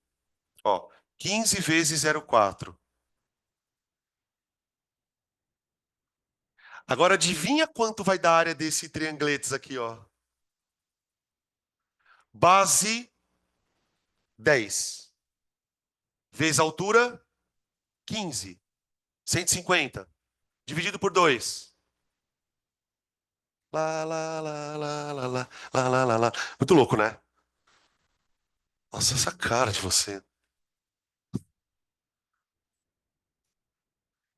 Ó, 15 vezes 0,4. Agora adivinha quanto vai dar a área desse triangletes aqui, ó? Base 10. Vezes altura, 15. 150. Dividido por 2. Lá, lá, lá, lá, lá, lá, lá, lá, lá, lá. Muito louco, né? Nossa, essa cara de você.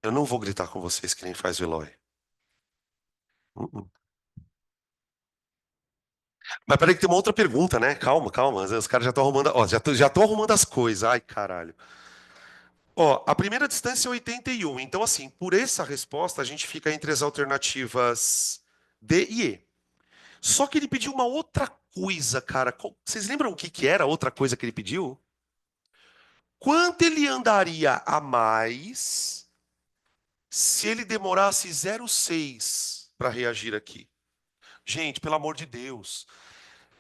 Eu não vou gritar com vocês que nem faz Veloy. Uh-uh. Mas peraí que tem uma outra pergunta, né? Calma, calma. Os caras já estão arrumando. Ó, já tô arrumando as coisas. Ai, caralho. Ó, a primeira distância é 81. Então, assim, por essa resposta, a gente fica entre as alternativas D e E. Só que ele pediu uma outra coisa, cara. Vocês lembram o que que era a outra coisa que ele pediu? Quanto ele andaria a mais se ele demorasse 0,6 para reagir aqui? Gente, pelo amor de Deus.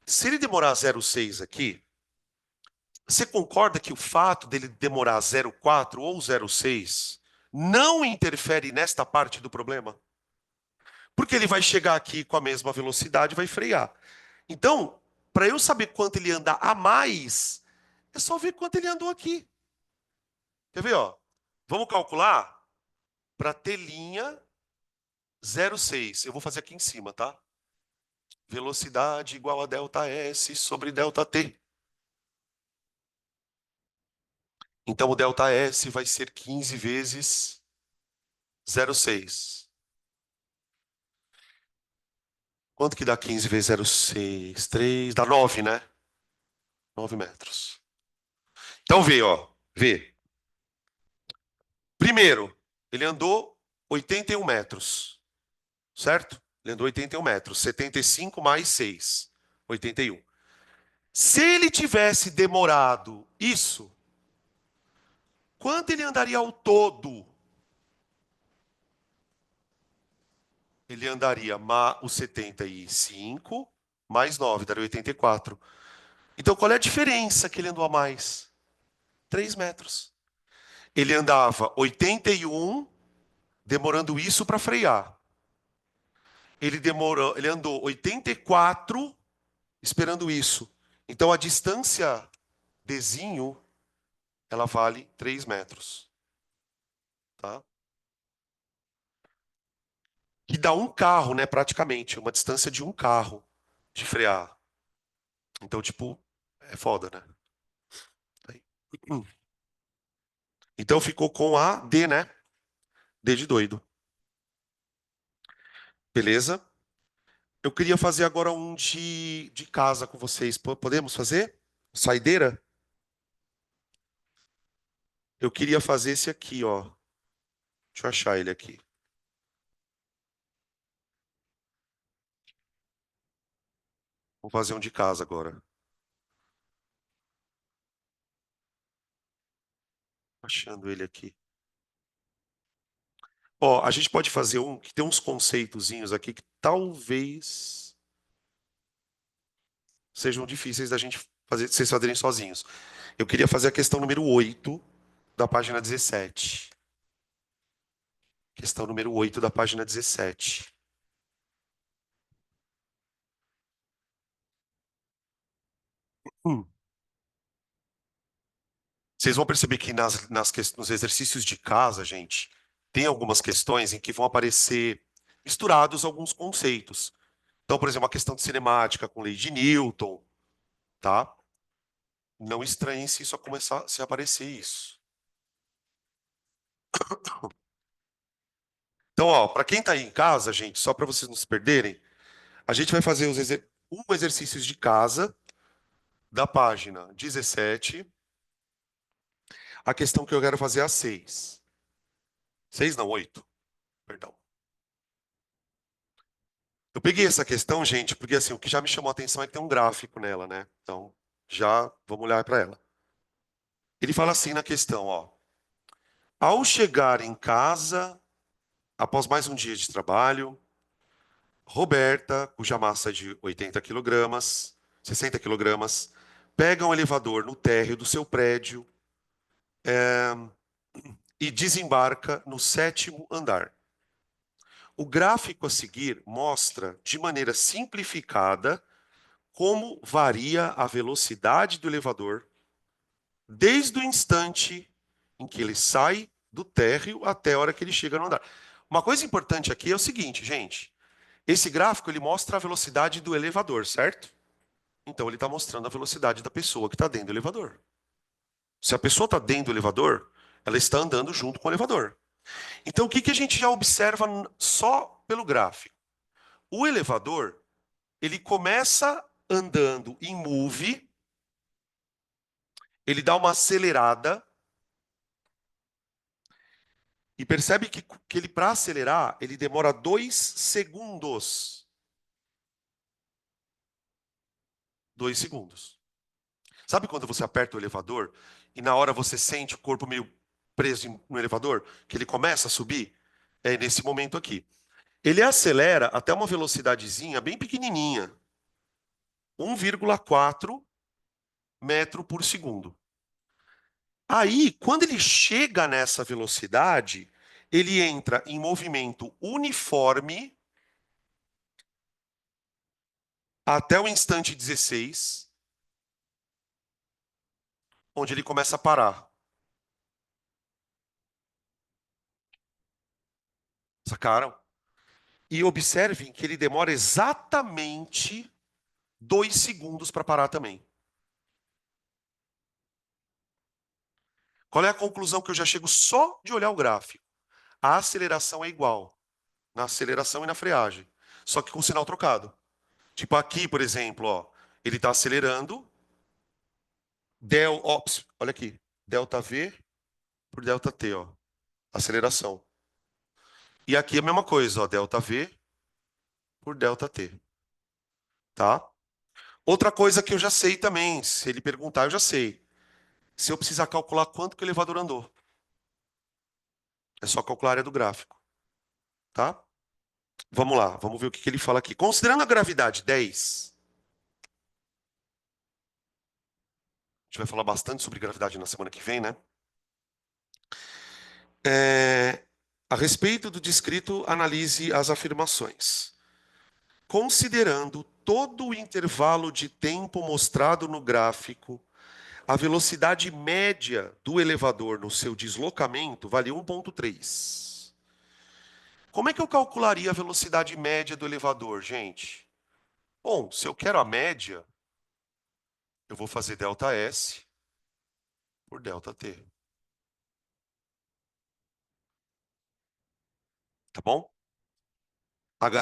Se ele demorar 0,6 aqui, você concorda que o fato dele demorar 0,4 ou 0,6 não interfere nesta parte do problema? Porque ele vai chegar aqui com a mesma velocidade e vai frear. Então, para eu saber quanto ele anda a mais, é só ver quanto ele andou aqui. Quer ver, ó? Vamos calcular para ter linha 0,6. Eu vou fazer aqui em cima, tá? Velocidade igual a delta S sobre delta T. Então, o delta S vai ser 15 vezes 0,6. Quanto que dá 15 vezes 0,6? 3, dá 9, né? 9 metros. Então, vê, ó. Vê. Primeiro, ele andou 81 metros, certo? Ele andou 81 metros. 75 mais 6. 81. Se ele tivesse demorado isso, quanto ele andaria ao todo? Ele andaria os 75 mais 9, daria 84. Então, qual é a diferença que ele andou a mais? 3 metros. Ele andava 81, demorando isso para frear. Ele andou 84, esperando isso. Então, a distância Dzinho, ela vale 3 metros. Tá? Que dá um carro, né, praticamente. Uma distância de um carro de frear. Então, tipo, é foda, né? Aí. Então ficou com a D, né? D de doido. Beleza? Eu queria fazer agora um de casa com vocês. Podemos fazer? Saideira? Eu queria fazer esse aqui, ó. Deixa eu achar ele aqui. Vou fazer um de casa agora. Achando ele aqui. Ó, a gente pode fazer um que tem uns conceitozinhos aqui que talvez sejam difíceis da gente fazer, vocês fazerem sozinhos. Eu queria fazer a questão número 8 da página 17. Questão número 8 da página 17. Hum. Vocês vão perceber que nos exercícios de casa, gente, tem algumas questões em que vão aparecer misturados alguns conceitos. Então, por exemplo, a questão de cinemática com lei de Newton, tá? Não estranhem se isso começar se aparecer isso. Então, ó, para quem está aí em casa, gente, só para vocês não se perderem, a gente vai fazer um exercícios de casa da página 17. A questão que eu quero fazer é a 6. 6 não, 8. Perdão. Eu peguei essa questão, gente, porque assim, o que já me chamou a atenção é que tem um gráfico nela, né? Então, já vamos olhar para ela. Ele fala assim na questão, ó. Ao chegar em casa, após mais um dia de trabalho, Roberta, cuja massa é de 80 quilogramas, 60 quilogramas, pega um elevador no térreo do seu prédio e desembarca no sétimo andar. O gráfico a seguir mostra, de maneira simplificada, como varia a velocidade do elevador desde o instante em que ele sai do térreo até a hora que ele chega no andar. Uma coisa importante aqui é o seguinte, gente. Esse gráfico ele mostra a velocidade do elevador, certo? Então ele está mostrando a velocidade da pessoa que está dentro do elevador. Se a pessoa está dentro do elevador, ela está andando junto com o elevador. Então o que, que a gente já observa só pelo gráfico? O elevador ele começa andando em move, ele dá uma acelerada e percebe que ele para acelerar ele demora 2 segundos. 2 segundos. Sabe quando você aperta o elevador e na hora você sente o corpo meio preso no elevador, que ele começa a subir? É nesse momento aqui. Ele acelera até uma velocidadezinha bem pequenininha, 1,4 metro por segundo. Aí, quando ele chega nessa velocidade, ele entra em movimento uniforme até o instante 16, onde ele começa a parar. Sacaram? E observem que ele demora exatamente 2 segundos para parar também. Qual é a conclusão que eu já chego só de olhar o gráfico? A aceleração é igual na aceleração e na freagem, só que com o sinal trocado. Tipo aqui, por exemplo, ó, ele está acelerando, olha aqui, delta V por delta T, ó, aceleração. E aqui é a mesma coisa, ó, delta V por delta T, tá? Outra coisa que eu já sei também, se ele perguntar, eu já sei. Se eu precisar calcular quanto que o elevador andou, é só calcular a área do gráfico, tá? Vamos lá, vamos ver o que que ele fala aqui. Considerando a gravidade 10, a gente vai falar bastante sobre gravidade na semana que vem, né? A respeito do descrito, analise as afirmações. Considerando todo o intervalo de tempo mostrado no gráfico, a velocidade média do elevador no seu deslocamento vale 1,3. Como é que eu calcularia a velocidade média do elevador, gente? Bom, se eu quero a média, eu vou fazer ΔS por ΔT. Tá bom?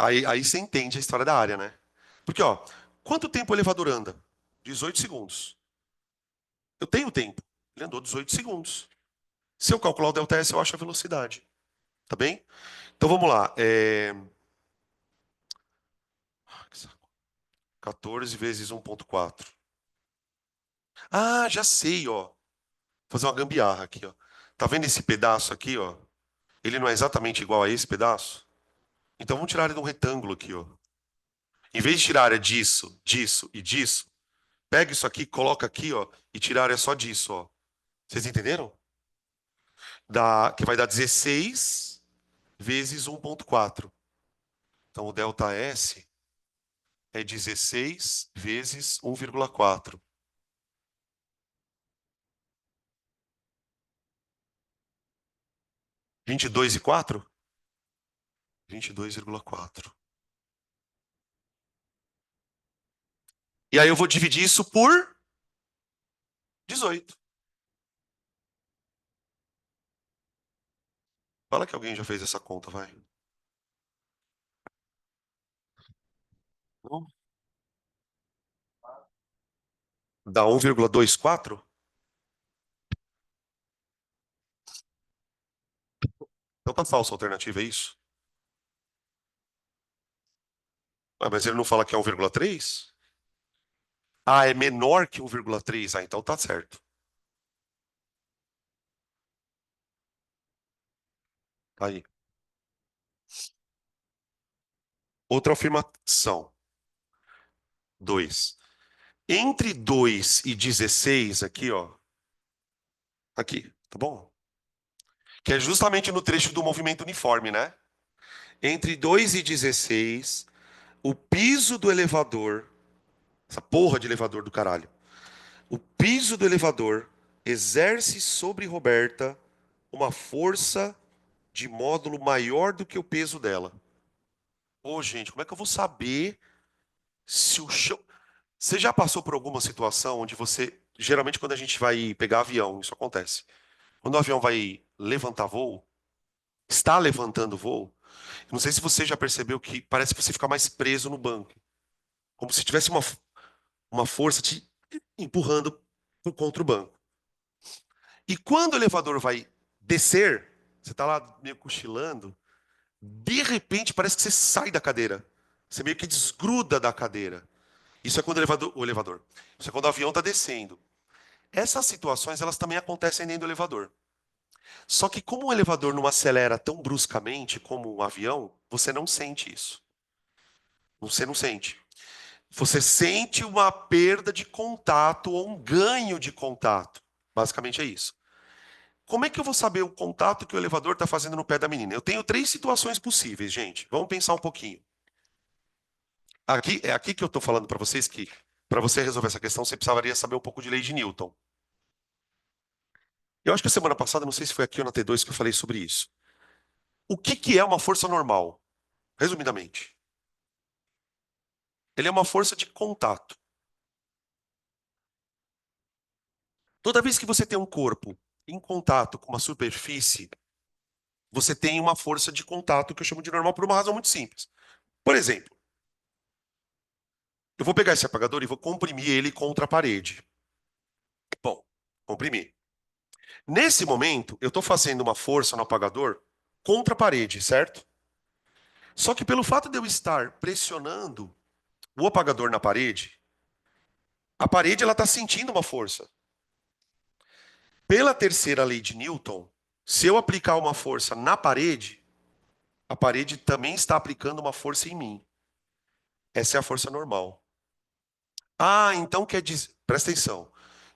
Aí você entende a história da área, né? Porque, ó, quanto tempo o elevador anda? 18 segundos. Eu tenho tempo. Ele andou 18 segundos. Se eu calcular o ΔS, eu acho a velocidade. Tá bem? Então vamos lá. 14 vezes 1,4. Ah, já sei, ó. Vou fazer uma gambiarra aqui, ó. Tá vendo esse pedaço aqui, ó? Ele não é exatamente igual a esse pedaço? Então vamos tirar ele de um retângulo aqui, ó. Em vez de tirar a área disso, disso e disso, pega isso aqui, coloca aqui, ó, e tira a área só disso, ó. Vocês entenderam? Que vai dar 16 vezes 1,4. Então o ΔS é 16 vezes 1,4. 22,4? 22,4. E aí eu vou dividir isso por 18. Fala que alguém já fez essa conta, vai. Não? Dá 1,24? Então tá falsa a alternativa, é isso? Ah, mas ele não fala que é 1,3? Ah, é menor que 1,3. Ah, então tá certo. Tá aí. Outra afirmação. 2. Entre 2 e 16, aqui, ó. Aqui, tá bom? Que é justamente no trecho do movimento uniforme, né? Entre 2 e 16, o piso do elevador, essa porra de elevador do caralho, o piso do elevador exerce sobre Roberta uma força de módulo maior do que o peso dela. Ô, gente, como é que eu vou saber se o chão. Você já passou por alguma situação onde você. Geralmente, quando a gente vai pegar avião, isso acontece. Quando o avião vai levantar voo, está levantando voo, não sei se você já percebeu que parece que você fica mais preso no banco. Como se tivesse uma força te empurrando contra o banco. E quando o elevador vai descer, você está lá meio cochilando, de repente parece que você sai da cadeira. Você meio que desgruda da cadeira. Isso é quando o elevador. Isso é quando o avião está descendo. Essas situações elas também acontecem dentro do elevador. Só que como o elevador não acelera tão bruscamente como um avião, você não sente isso. Você não sente. Você sente uma perda de contato ou um ganho de contato. Basicamente é isso. Como é que eu vou saber o contato que o elevador está fazendo no pé da menina? Eu tenho três situações possíveis, gente. Vamos pensar um pouquinho. Aqui é aqui que eu estou falando para vocês que para você resolver essa questão, você precisaria saber um pouco de lei de Newton. Eu acho que a semana passada, não sei se foi aqui ou na T2 que eu falei sobre isso. O que que é uma força normal? Resumidamente, ele é uma força de contato. Toda vez que você tem um corpo em contato com uma superfície, você tem uma força de contato que eu chamo de normal por uma razão muito simples. Por exemplo, eu vou pegar esse apagador e vou comprimir ele contra a parede. Bom, comprimir. Nesse momento, eu estou fazendo uma força no apagador contra a parede, certo? Só que pelo fato de eu estar pressionando o apagador na parede, a parede ela está sentindo uma força. Pela terceira lei de Newton, se eu aplicar uma força na parede, a parede também está aplicando uma força em mim. Essa é a força normal. Ah, então quer dizer, presta atenção.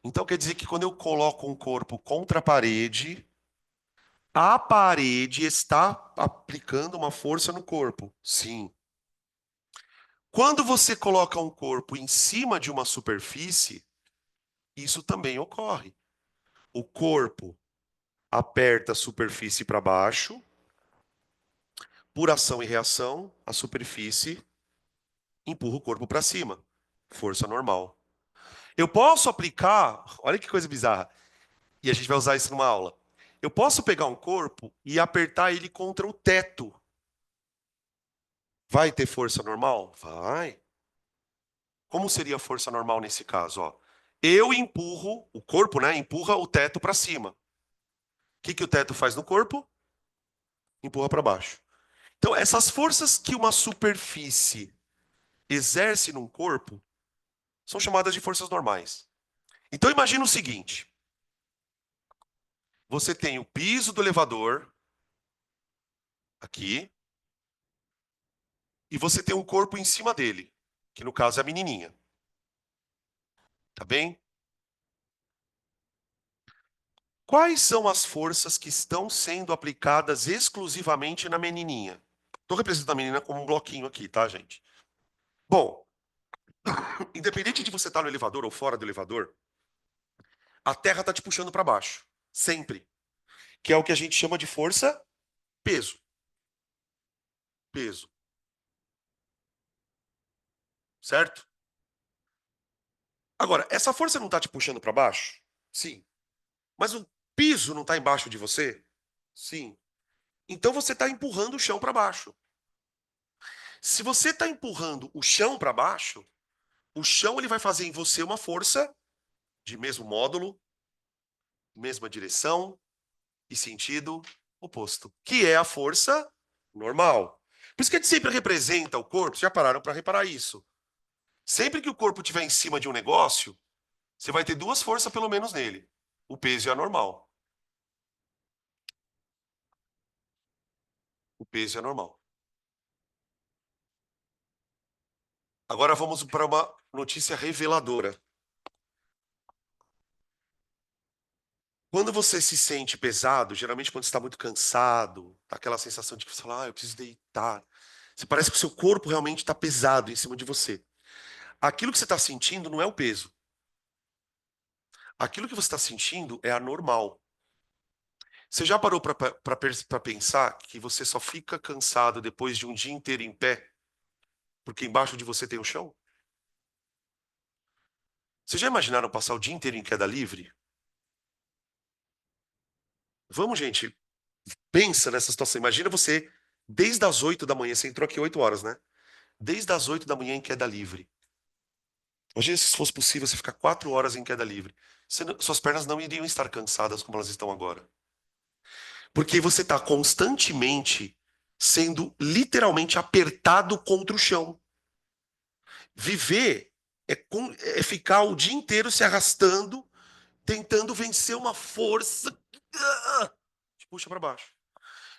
Então quer dizer que quando eu coloco um corpo contra a parede está aplicando uma força no corpo. Sim. Quando você coloca um corpo em cima de uma superfície, isso também ocorre. O corpo aperta a superfície para baixo, por ação e reação, a superfície empurra o corpo para cima. Força normal. Eu posso aplicar, olha que coisa bizarra, e a gente vai usar isso numa aula. Eu posso pegar um corpo e apertar ele contra o teto. Vai ter força normal? Vai. Como seria a força normal nesse caso? Ó? Eu empurro, o corpo, né? Empurra o teto para cima. O que o teto faz no corpo? Empurra para baixo. Então, essas forças que uma superfície exerce num corpo são chamadas de forças normais. Então, imagina o seguinte: você tem o piso do elevador aqui e você tem um corpo em cima dele, que no caso é a menininha. Tá bem? Quais são as forças que estão sendo aplicadas exclusivamente na menininha? Estou representando a menina como um bloquinho aqui, tá, gente? Bom, independente de você estar no elevador ou fora do elevador, a Terra está te puxando para baixo. Sempre. Que é o que a gente chama de força peso. Peso. Certo? Agora, essa força não está te puxando para baixo? Sim. Mas o piso não está embaixo de você? Sim. Então você está empurrando o chão para baixo. Se você está empurrando o chão para baixo, o chão ele vai fazer em você uma força de mesmo módulo, mesma direção e sentido oposto, que é a força normal. Por isso que a gente sempre representa o corpo, vocês já pararam para reparar isso. Sempre que o corpo estiver em cima de um negócio, você vai ter duas forças pelo menos nele. O peso e a normal. O peso e a normal. Agora vamos para uma notícia reveladora. Quando você se sente pesado, geralmente quando você está muito cansado, tá aquela sensação de que você fala, eu preciso deitar. Você parece que o seu corpo realmente está pesado em cima de você. Aquilo que você está sentindo não é o peso. Aquilo que você está sentindo é anormal. Você já parou para pensar que você só fica cansado depois de um dia inteiro em pé, porque embaixo de você tem o chão? Vocês já imaginaram passar o dia inteiro em queda livre? Vamos, gente, pensa nessa situação. Imagina você, desde as 8 da manhã, você entrou aqui 8 horas, né? Desde as 8 da manhã em queda livre. Imagina se fosse possível você ficar 4 horas em queda livre. Suas pernas não iriam estar cansadas como elas estão agora. Porque você está constantemente sendo literalmente apertado contra o chão. Viver é ficar o dia inteiro se arrastando, tentando vencer uma força que te puxa para baixo.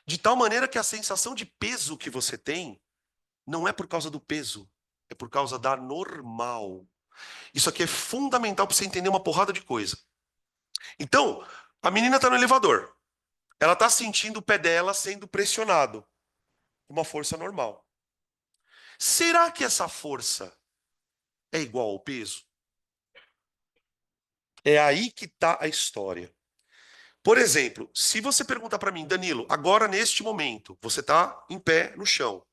De tal maneira que a sensação de peso que você tem não é por causa do peso, é por causa da normal. Isso aqui é fundamental para você entender uma porrada de coisa. Então, a menina está no elevador. Ela está sentindo o pé dela sendo pressionado. Uma força normal. Será que essa força é igual ao peso? É aí que está a história. Por exemplo, se você perguntar para mim, Danilo, agora neste momento, você está em pé no chão.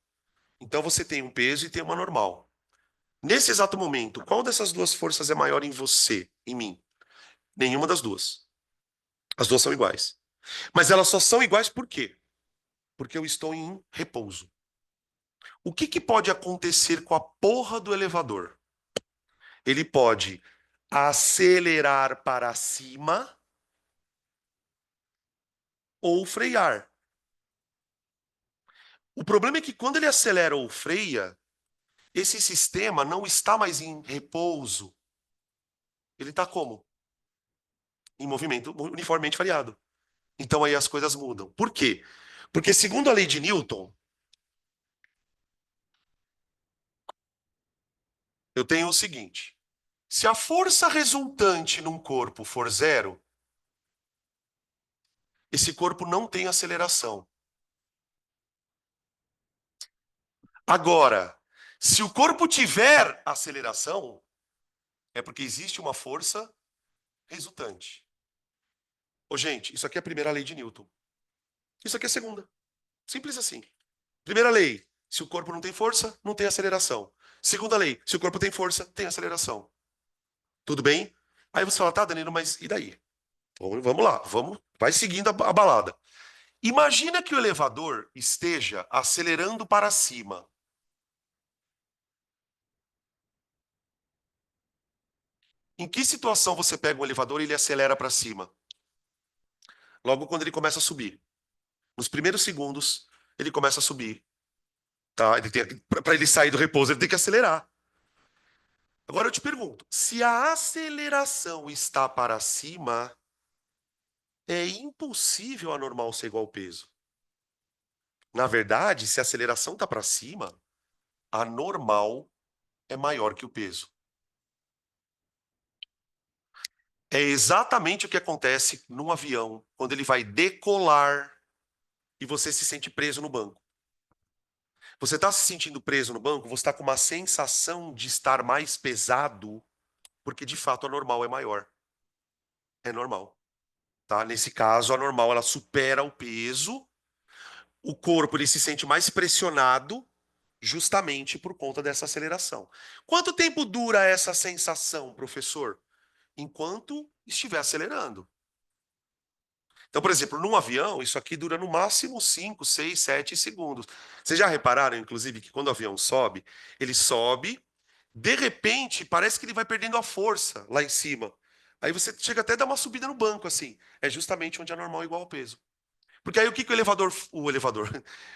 Então você tem um peso e tem uma normal. Nesse exato momento, qual dessas duas forças é maior em você, em mim? Nenhuma das duas. As duas são iguais. Mas elas só são iguais por quê? Porque eu estou em repouso. O que pode acontecer com a porra do elevador? Ele pode acelerar para cima ou frear. O problema é que quando ele acelera ou freia, esse sistema não está mais em repouso. Ele está como? Em movimento uniformemente variado. Então aí as coisas mudam. Por quê? Porque segundo a lei de Newton, eu tenho o seguinte: se a força resultante num corpo for zero, esse corpo não tem aceleração. Agora, se o corpo tiver aceleração, é porque existe uma força resultante. Ô, gente, isso aqui é a primeira lei de Newton. Isso aqui é a segunda. Simples assim. Primeira lei, se o corpo não tem força, não tem aceleração. Segunda lei, se o corpo tem força, tem aceleração. Tudo bem? Aí você fala, tá, Danilo, mas e daí? Vamos lá, vai seguindo a balada. Imagina que o elevador esteja acelerando para cima. Em que situação você pega um elevador e ele acelera para cima? Logo quando ele começa a subir. Nos primeiros segundos, ele começa a subir. Tá? Para ele sair do repouso, ele tem que acelerar. Agora eu te pergunto: se a aceleração está para cima, é impossível a normal ser igual ao peso. Na verdade, se a aceleração está para cima, a normal é maior que o peso. É exatamente o que acontece num avião, quando ele vai decolar e você se sente preso no banco. Você está se sentindo preso no banco, você está com uma sensação de estar mais pesado, porque de fato a normal é maior. É normal. Tá? Nesse caso, a normal ela supera o peso, o corpo ele se sente mais pressionado justamente por conta dessa aceleração. Quanto tempo dura essa sensação, professor? Enquanto estiver acelerando. Então, por exemplo, num avião, isso aqui dura no máximo 5, 6, 7 segundos. Vocês já repararam, inclusive, que quando o avião sobe, ele sobe, de repente, parece que ele vai perdendo a força lá em cima. Aí você chega até a dar uma subida no banco, assim. É justamente onde é normal igual ao peso. Porque aí o que que o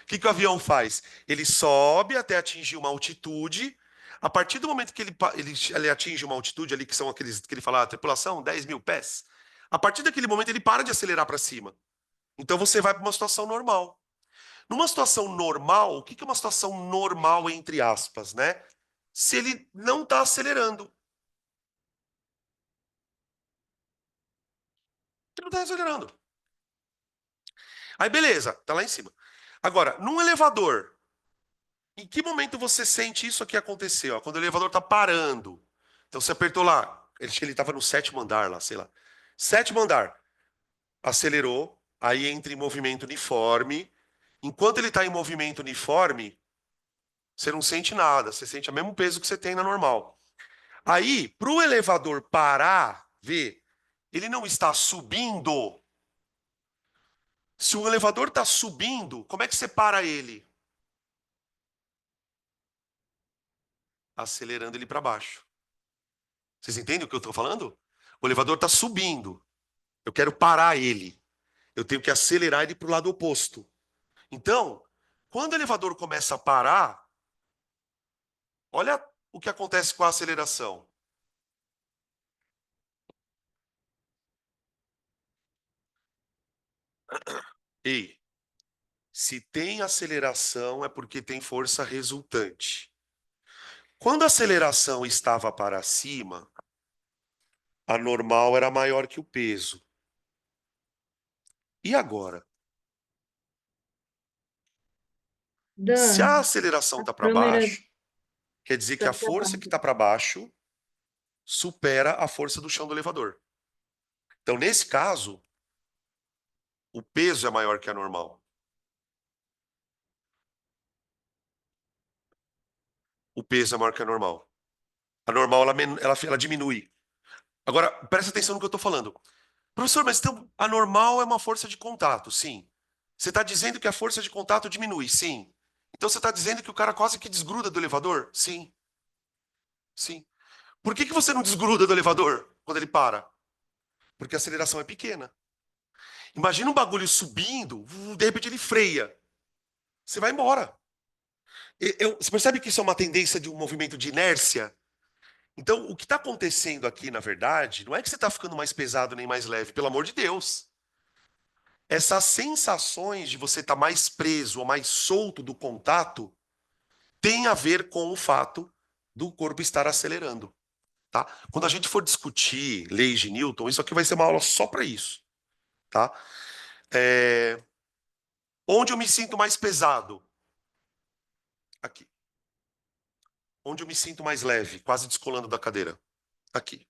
que que o avião faz? Ele sobe até atingir uma altitude. A partir do momento que ele atinge uma altitude ali, que são aqueles que ele fala, tripulação, 10.000 pés. A partir daquele momento ele para de acelerar para cima. Então você vai para uma situação normal. Numa situação normal, o que que é uma situação normal, entre aspas, né? Se ele não está acelerando. Ele não está acelerando. Aí beleza, tá lá em cima. Agora, num elevador, em que momento você sente isso aqui acontecer? Ó, quando o elevador está parando. Então você apertou lá, ele estava no sétimo andar lá, sei lá. Sétimo andar, acelerou, aí entra em movimento uniforme. Enquanto ele está em movimento uniforme, você não sente nada, você sente o mesmo peso que você tem na normal. Aí, para o elevador parar, ver, ele não está subindo. Se o elevador está subindo, como é que você para ele? Acelerando ele para baixo. Vocês entendem o que eu estou falando? O elevador está subindo. Eu quero parar ele. Eu tenho que acelerar ele para o lado oposto. Então, quando o elevador começa a parar, olha o que acontece com a aceleração. Ei, se tem aceleração é porque tem força resultante. Quando a aceleração estava para cima, a normal era maior que o peso. E agora? Se a Dan, aceleração a está para câmera baixo, quer dizer que tá a força que travada. está para baixo supera a força do chão do elevador. Então, nesse caso, o peso é maior que a normal. O peso é maior que a normal. A normal, ela diminui. Agora, presta atenção no que eu estou falando. Professor, mas então, a normal é uma força de contato, sim. Você está dizendo que a força de contato diminui, sim. Então você está dizendo que o cara quase que desgruda do elevador? Sim, sim. Por que que você não desgruda do elevador quando ele para? Porque a aceleração é pequena. Imagina um bagulho subindo, de repente ele freia. Você vai embora. Você percebe que isso é uma tendência de um movimento de inércia? Então, o que está acontecendo aqui, na verdade, não é que você está ficando mais pesado nem mais leve, pelo amor de Deus. Essas sensações de você estar mais preso ou mais solto do contato tem a ver com o fato do corpo estar acelerando, tá? Quando a gente for discutir leis de Newton, isso aqui vai ser uma aula só para isso, tá? É, Onde eu me sinto mais pesado? Aqui. Onde eu me sinto mais leve, quase descolando da cadeira? Aqui,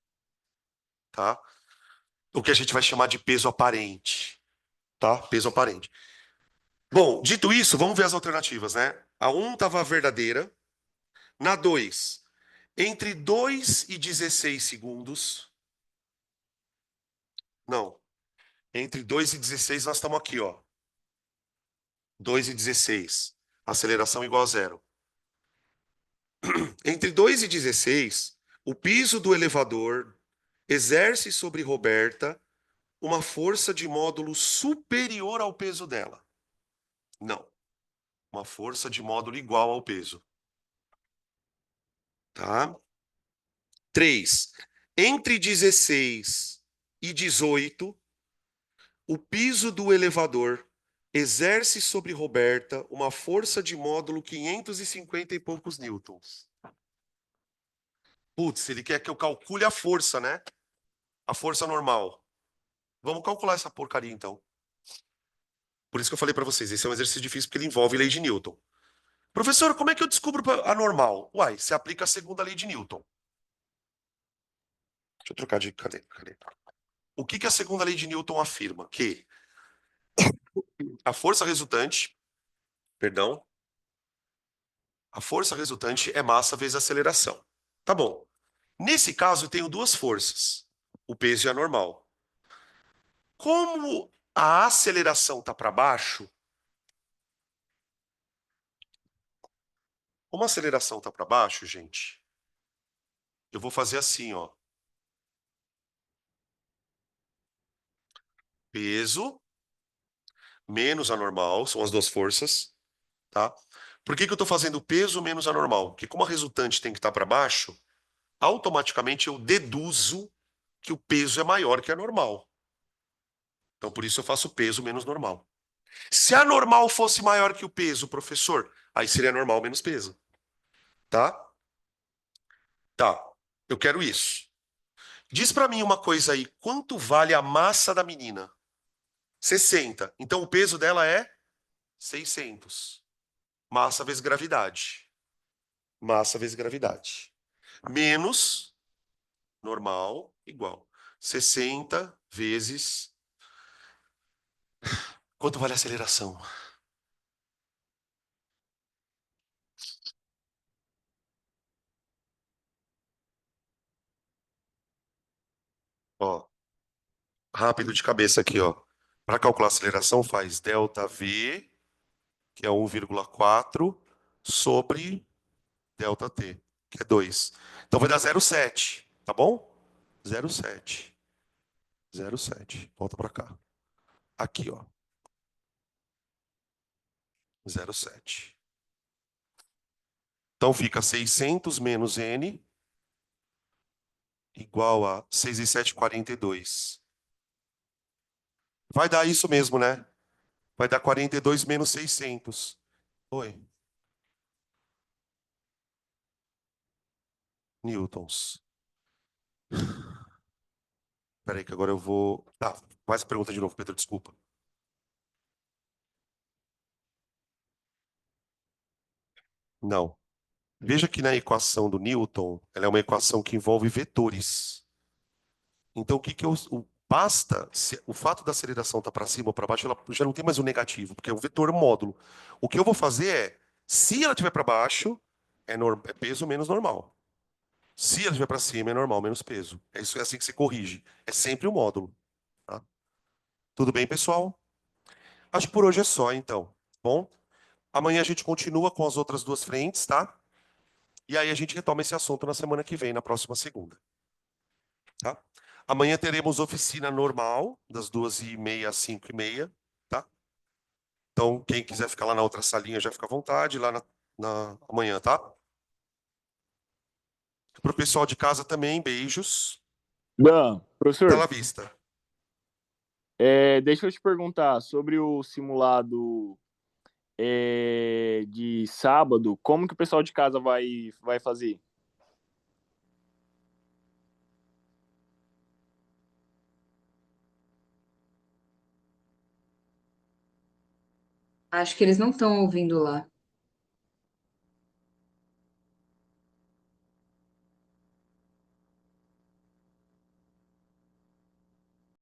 tá? O que a gente vai chamar de peso aparente, tá? Peso aparente. Bom, dito isso, vamos ver as alternativas, né? A 1 estava verdadeira. Na 2, entre 2 e 16 segundos. Não, entre 2 e 16 nós estamos aqui, ó. 2 e 16. Aceleração igual a zero. Entre 2 e 16, o piso do elevador exerce sobre Roberta uma força de módulo superior ao peso dela. Não. Uma força de módulo igual ao peso. Tá? 3. Entre 16 e 18, o piso do elevador exerce sobre Roberta uma força de módulo 550 e poucos newtons. Putz, ele quer que eu calcule a força, né? A força normal. Vamos calcular essa porcaria, então. Por isso que eu falei para vocês, esse é um exercício difícil porque ele envolve lei de Newton. Professor, como é que eu descubro a normal? Uai, você aplica a segunda lei de Newton. Deixa eu trocar de caneta. O que a segunda lei de Newton afirma? Que a força resultante, perdão, a força resultante é massa vezes aceleração. Tá bom. Nesse caso, eu tenho duas forças, o peso e a normal. Como a aceleração está para baixo, como a aceleração está para baixo, gente, eu vou fazer assim, ó. Peso menos a normal, são as duas forças, tá? Por que eu estou fazendo peso menos a normal? Porque como a resultante tem que estar para baixo, automaticamente eu deduzo que o peso é maior que a normal. Então, por isso eu faço peso menos normal. Se a normal fosse maior que o peso, professor, aí seria normal menos peso. Tá? Tá. Eu quero isso. Diz pra mim uma coisa aí. Quanto vale a massa da menina? 60. Então o peso dela é 600. Massa vezes gravidade. Massa vezes gravidade. Menos normal igual 60 vezes. Quanto vale a aceleração? Ó, rápido de cabeça aqui, ó. Para calcular a aceleração, faz delta V, que é 1,4, sobre delta T, que é 2. Então vai dar 0,7, tá bom? 0,7. 0,7. Volta para cá. Aqui, ó. 0,7. Então fica 600 menos N igual a 6 e 7, 42. Vai dar isso mesmo, né? Vai dar 42 menos 600. Oi. Newtons. Peraí que agora eu vou... Tá, faz a pergunta de novo, Pedro, desculpa. Não. Veja que na equação do Newton, ela é uma equação que envolve vetores. Então, basta o fato da aceleração estar para cima ou para baixo, ela já não tem mais o negativo, porque o vetor é um módulo. O que eu vou fazer é, se ela estiver para baixo, é peso menos normal. Se ela estiver para cima, é normal menos peso. É isso, é assim que se corrige. É sempre o módulo. Tá? Tudo bem, pessoal? Acho que por hoje é só, então. Bom, amanhã a gente continua com as outras duas frentes, tá? E aí a gente retoma esse assunto na semana que vem, na próxima segunda. Tá? Amanhã teremos oficina normal, das 2h30 às 5h30, tá? Então, quem quiser ficar lá na outra salinha já fica à vontade, lá amanhã, tá? Para o pessoal de casa também, beijos. Dan, Até professor, la vista. deixa eu te perguntar sobre o simulado de sábado, como que o pessoal de casa vai fazer? Acho que eles não estão ouvindo lá.